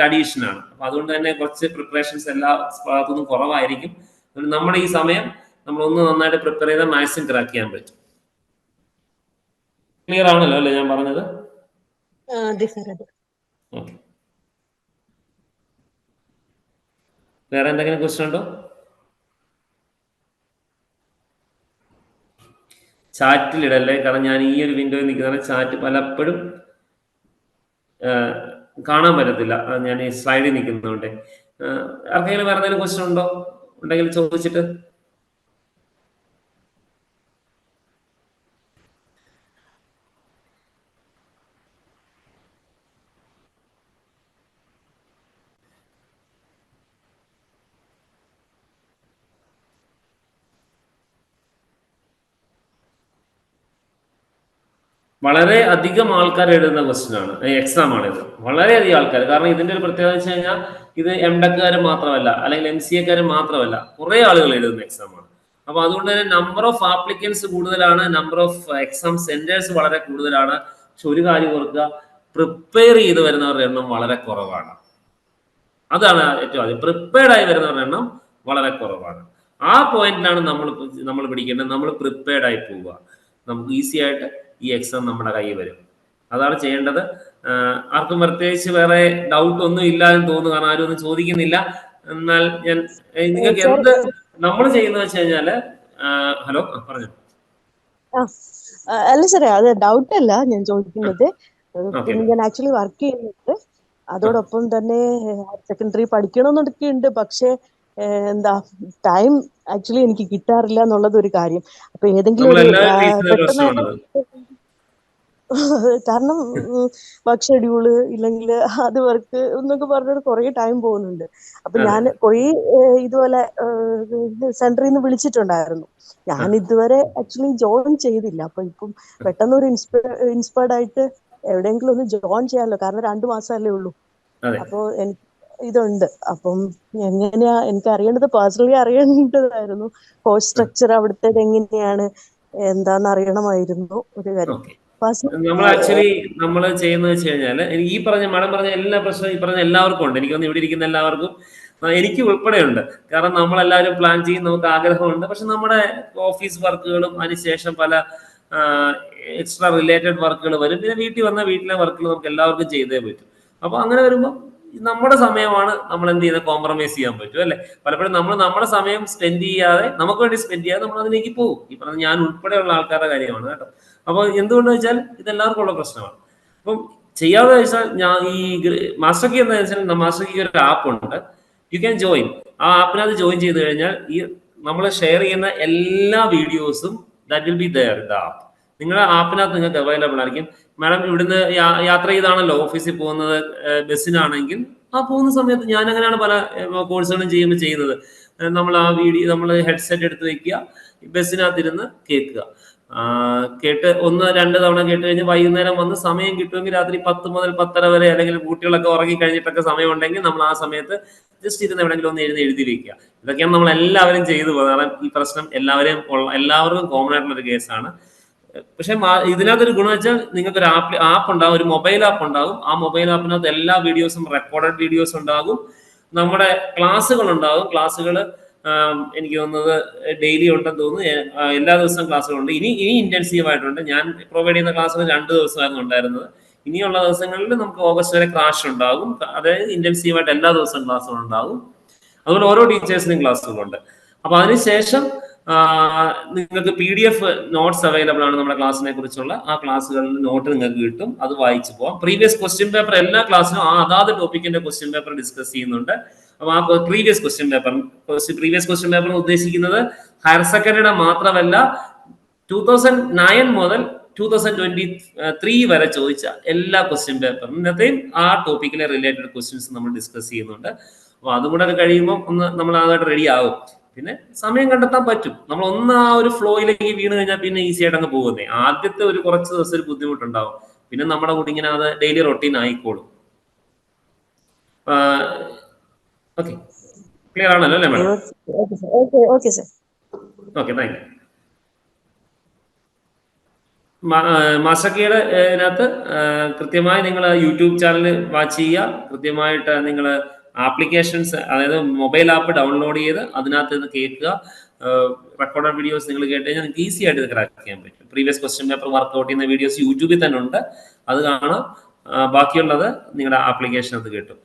അഡീഷൻ ആണ്. അപ്പൊ അതുകൊണ്ട് തന്നെ കുറച്ച് പ്രിപ്പറേഷൻസ് എല്ലാ ഭാഗത്തുനിന്നും കുറവായിരിക്കും. നമ്മുടെ ഈ സമയം നമ്മളൊന്ന് നന്നായിട്ട് പ്രിപ്പയർ ചെയ്താൽ മാത്സും ക്രാക്ക് ചെയ്യാൻ പറ്റും. ക്ലിയർ ആണല്ലോ അല്ലേ ഞാൻ പറഞ്ഞത്? ഓക്കെ. വേറെ എന്തെങ്കിലും ക്വസ്റ്റ്യൻ ഉണ്ടോ? ചാറ്റിൽ ഇടല്ലേ, കാരണം ഞാൻ ഈ ഒരു വിൻഡോയിൽ നിൽക്കുന്ന ചാറ്റ് പലപ്പോഴും കാണാൻ പറ്റത്തില്ല. ഞാൻ ഈ സ്ലൈഡിൽ നിൽക്കുന്നതുകൊണ്ട്. ആർക്കെങ്കിലും വേറെ എന്തെങ്കിലും ക്വസ്റ്റ്യൻ ഉണ്ടോ? ഉണ്ടെങ്കിൽ ചോദിച്ചിട്ട്. വളരെ അധികം ആൾക്കാർ എഴുതുന്ന ക്വസ്റ്റ്യൻ ആണ്, എക്സാം ആണിത്. വളരെയധികം ആൾക്കാർ. കാരണം ഇതിന്റെ ഒരു പ്രത്യേകത വെച്ച് കഴിഞ്ഞാൽ ഇത് MTech മാത്രമല്ല, അല്ലെങ്കിൽ MCA മാത്രമല്ല, കുറെ ആളുകൾ എഴുതുന്ന എക്സാം ആണ്. അപ്പൊ അതുകൊണ്ട് തന്നെ നമ്പർ ഓഫ് ആപ്ലിക്കൻസ് കൂടുതലാണ്, നമ്പർ ഓഫ് എക്സാം സെന്റേഴ്സ് വളരെ കൂടുതലാണ്. പക്ഷെ ഒരു കാര്യം ഓർക്കുക, പ്രിപ്പയർ ചെയ്ത് വരുന്നവരുടെ എണ്ണം വളരെ കുറവാണ്. അതാണ് ഏറ്റവും ആദ്യം. പ്രിപ്പയർഡ് ആയി വരുന്നവരുടെ എണ്ണം വളരെ കുറവാണ്. ആ പോയിന്റിലാണ് നമ്മൾ പിടിക്കേണ്ടത്. നമ്മൾ പ്രിപ്പയർഡ് ആയി പോവുക, നമുക്ക് ഈസി ആയിട്ട് ഈ എക്സാം നമ്മുടെ കയ്യിൽ വരും. അതാണ് ചെയ്യേണ്ടത്. ആർക്കും പ്രത്യേകിച്ച് വേറെ ഡൗട്ട് ഒന്നും ഇല്ല എന്ന് തോന്നുന്നു, കാരണം ആരും ഒന്നും ചോദിക്കുന്നില്ല. എന്നാൽ നിങ്ങൾക്ക് എന്ത് നമ്മൾ ചെയ്യുന്നത് വെച്ച് കഴിഞ്ഞാല് ഹലോ പറഞ്ഞു. അല്ല സാറേ, അത് ഡൗട്ട് അല്ല ഞാൻ ചോദിക്കുന്നത്. ഞാൻ ആക്ച്വലി വർക്ക് ചെയ്യുന്നുണ്ട്, അതോടൊപ്പം തന്നെ ഹയർ സെക്കൻഡറി പഠിക്കണമെന്നൊക്കെ ഉണ്ട്. പക്ഷെ എന്താ ടൈം ആക്ച്വലി എനിക്ക് കിട്ടാറില്ല എന്നുള്ളത് ഒരു കാര്യം. അപ്പൊ ഏതെങ്കിലും കാരണം വർക്ക് ഷെഡ്യൂള് ഇല്ലെങ്കിൽ അത് വർക്ക് എന്നൊക്കെ പറഞ്ഞിട്ട് കുറെ ടൈം പോകുന്നുണ്ട്. അപ്പൊ ഞാൻ കുറെ ഇതുപോലെ സെന്ററിൽ നിന്ന് വിളിച്ചിട്ടുണ്ടായിരുന്നു. ഞാൻ ഇതുവരെ ആക്ച്വലി ജോയിൻ ചെയ്തില്ല. അപ്പൊ ഇപ്പം പെട്ടെന്ന് ഒരു ഇൻസ്പയർഡ് ആയിട്ട് എവിടെയെങ്കിലും ഒന്ന് ജോയിൻ ചെയ്യാമല്ലോ, കാരണം 2 മാസമല്ലേ ഉള്ളൂ. അപ്പൊ എനിക്ക് ഇതുണ്ട്. അപ്പം എങ്ങനെയാ എനിക്ക് അറിയേണ്ടത്, പേഴ്സണലി അറിയേണ്ടതായിരുന്നു. കോഴ്സ് സ്ട്രക്ചർ അവിടുത്തേത് എങ്ങനെയാണ് എന്താന്ന് അറിയണമായിരുന്നു ഒരു കാര്യം. നമ്മൾ ആക്ച്വലി നമ്മൾ ചെയ്യുന്നത് വെച്ച് കഴിഞ്ഞാല്, ഈ പറഞ്ഞ മാഡം പറഞ്ഞ എല്ലാ പ്രശ്നവും ഈ പറഞ്ഞ എല്ലാവർക്കും ഉണ്ട്. എനിക്കൊന്ന് ഇവിടെ ഇരിക്കുന്ന എല്ലാവർക്കും, എനിക്ക് ഉൾപ്പെടെ ഉണ്ട്. കാരണം നമ്മളെല്ലാവരും പ്ലാൻ ചെയ്യും, നമുക്ക് ആഗ്രഹമുണ്ട്. പക്ഷെ നമ്മുടെ ഓഫീസ് വർക്കുകളും അതിനുശേഷം പല എക്സ്ട്രാ റിലേറ്റഡ് വർക്കുകൾ വരും. പിന്നെ വീട്ടിൽ വന്ന വീട്ടിലെ വർക്കുകൾ നമുക്ക് എല്ലാവർക്കും ചെയ്തേ പറ്റും. അപ്പൊ അങ്ങനെ വരുമ്പോൾ നമ്മുടെ സമയമാണ് നമ്മൾ എന്ത് ചെയ്യുന്നത്, കോംപ്രമൈസ് ചെയ്യാൻ പറ്റും അല്ലെ. പലപ്പോഴും നമ്മൾ നമ്മുടെ സമയം സ്പെൻഡ് ചെയ്യാതെ, നമുക്ക് വേണ്ടി സ്പെൻഡ് ചെയ്യാതെ നമ്മൾ അതിലേക്ക് പോകും. ഈ പറഞ്ഞ ഞാൻ ഉൾപ്പെടെയുള്ള ആൾക്കാരുടെ കാര്യമാണ് കേട്ടോ. അപ്പൊ എന്തുകൊണ്ടെന്ന് വെച്ചാൽ ഇതെല്ലാവർക്കും ഉള്ള പ്രശ്നമാണ്. അപ്പം ചെയ്യാതെ വെച്ചാൽ ഞാൻ ഈ മാസ്റ്റർ കീ എന്താ വെച്ചാൽ, മാസ്റ്റർ കീ ഒരു ആപ്പ് ഉണ്ട്, യു ക്യാൻ ജോയിൻ. ആ ആപ്പിനകത്ത് ജോയിൻ ചെയ്ത് കഴിഞ്ഞാൽ ഈ നമ്മൾ ഷെയർ ചെയ്യുന്ന എല്ലാ വീഡിയോസും that will be there in the app. നിങ്ങളുടെ ആപ്പിനകത്ത് നിങ്ങൾക്ക് അവൈലബിൾ ആയിരിക്കും. മാഡം ഇവിടുന്ന് യാത്ര ചെയ്താണല്ലോ ഓഫീസിൽ പോകുന്നത്, ബസ്സിനാണെങ്കിൽ ആ പോകുന്ന സമയത്ത് ഞാൻ അങ്ങനെയാണ് പല കോഴ്സുകളും ചെയ്യുന്നത്. നമ്മൾ ആ വീഡിയോ നമ്മൾ ഹെഡ്സെറ്റ് എടുത്ത് വെക്കുക, ബസ്സിനകത്തിരുന്ന് കേൾക്കുക. കേട്ട് 1-2 തവണ കേട്ട് കഴിഞ്ഞ് വൈകുന്നേരം വന്ന് സമയം കിട്ടുമെങ്കിൽ രാത്രി 10 മുതൽ 10:30 വരെ, അല്ലെങ്കിൽ കുട്ടികളൊക്കെ ഉറങ്ങി കഴിഞ്ഞിട്ടൊക്കെ സമയം ഉണ്ടെങ്കിൽ നമ്മൾ ആ സമയത്ത് ജസ്റ്റ് ഇരുന്ന് എവിടെയെങ്കിലും ഒന്ന് എഴുതി വെക്കുക. ഇതൊക്കെയാണ് നമ്മൾ എല്ലാവരും ചെയ്തു പോകുന്നത്. കാരണം ഈ പ്രശ്നം എല്ലാവർക്കും കോമൺ ആയിട്ടുള്ള ഒരു കേസാണ്. പക്ഷെ ഇതിനകത്തൊരു ഗുണം വെച്ചാൽ നിങ്ങൾക്ക് ഒരു ആപ്പ് ഉണ്ടാവും, ഒരു മൊബൈൽ ആപ്പ് ഉണ്ടാവും. ആ മൊബൈൽ ആപ്പിനകത്ത് എല്ലാ വീഡിയോസും, റെക്കോർഡഡ് വീഡിയോസ് ഉണ്ടാകും, നമ്മുടെ ക്ലാസ്സുകൾ ഉണ്ടാകും. ക്ലാസ്സുകൾ എനിക്ക് തോന്നുന്നത് ഡെയിലി ഉണ്ടെന്ന് തോന്നുന്നു. എല്ലാ ദിവസവും ക്ലാസ്സുകളുണ്ട്. ഇനി ഇന്റൻസീവ് ആയിട്ടുണ്ട്. ഞാൻ പ്രൊവൈഡ് ചെയ്യുന്ന ക്ലാസ്സുകൾ 2 ദിവസമായിരുന്നു ഉണ്ടായിരുന്നത്. ഇനിയുള്ള ദിവസങ്ങളിൽ നമുക്ക് ഓഗസ്റ്റ് വരെ ക്രാഷ് ഉണ്ടാകും. അതായത് ഇന്റൻസീവ് ആയിട്ട് എല്ലാ ദിവസവും ക്ലാസ്സുകൾ ഉണ്ടാകും. അതുപോലെ ഓരോ ടീച്ചേഴ്സിനും ക്ലാസ്സുകളുണ്ട്. അപ്പൊ അതിനുശേഷം നിങ്ങൾക്ക് PDF നോട്ട്സ് അവൈലബിൾ ആണ് നമ്മുടെ ക്ലാസ്സിനെ കുറിച്ചുള്ള. ആ ക്ലാസ്സുകളിൽ നോട്ട് നിങ്ങൾക്ക് കിട്ടും, അത് വായിച്ചു പോവാം. പ്രീവിയസ് ക്വസ്റ്റ്യൻ പേപ്പർ എല്ലാ ക്ലാസ്സിലും അതാത് ടോപ്പിക്കിന്റെ ക്വസ്റ്റ്യൻ പേപ്പർ ഡിസ്കസ് ചെയ്യുന്നുണ്ട്. അപ്പൊ ആ പ്രീവിയസ് ക്വസ്റ്റ്യൻ പേപ്പർ ഉദ്ദേശിക്കുന്നത് ഹയർ സെക്കൻഡറിയുടെ മാത്രമല്ല 2009 മുതൽ 2023 വരെ ചോദിച്ച എല്ലാ ക്വസ്റ്റ്യൻ പേപ്പറിനകത്തെയും ആ ടോപ്പിക്കിലെ റിലേറ്റഡ് ക്വസ്റ്റ്യൻസ് നമ്മൾ ഡിസ്കസ് ചെയ്യുന്നുണ്ട്. അപ്പൊ അതും കൂടെ കഴിയുമ്പോൾ ഒന്ന് നമ്മൾ അതായിട്ട് റെഡി ആവും. പിന്നെ സമയം കണ്ടെത്താൻ പറ്റും. നമ്മൾ ഒന്ന് ആ ഒരു ഫ്ലോയിലേക്ക് വീണ് കഴിഞ്ഞാൽ പിന്നെ ഈസി ആയിട്ട് അങ്ങ് പോകുന്നേ. ആദ്യത്തെ ഒരു കുറച്ച് ദിവസം ഒരു ബുദ്ധിമുട്ടുണ്ടാവും, പിന്നെ നമ്മുടെ കൂടി ഇങ്ങനെ അത് ഡെയിലി റൊട്ടീൻ ആയിക്കോളും. ഓക്കെ, ക്ലിയർ ആണല്ലോ അല്ലേ madam? Okay sir. Okay, thank you. Master കീയുടെ ഇതിനകത്ത് കൃത്യമായി നിങ്ങൾ യൂട്യൂബ് ചാനൽ വാച്ച് ചെയ്യുക. കൃത്യമായിട്ട് നിങ്ങൾ ആപ്ലിക്കേഷൻസ്, അതായത് മൊബൈൽ ആപ്പ് ഡൗൺലോഡ് ചെയ്ത് അതിനകത്ത് നിന്ന് കേൾക്കുക. റെക്കോർഡഡ് വീഡിയോസ് നിങ്ങൾ കേട്ട് കഴിഞ്ഞാൽ നിങ്ങൾക്ക് ഈസി ആയിട്ട് ഇത് ക്രാക്ക് ചെയ്യാൻ പറ്റും. പ്രീവിയസ് ക്വസ്റ്റ്യൻ പേപ്പർ വർക്ക്ഔട്ട് ചെയ്യുന്ന വീഡിയോസ് യൂട്യൂബിൽ തന്നെ ഉണ്ട്, അത് കാണാം. ബാക്കിയുള്ളത് നിങ്ങളുടെ ആപ്ലിക്കേഷനകത്ത് കിട്ടും.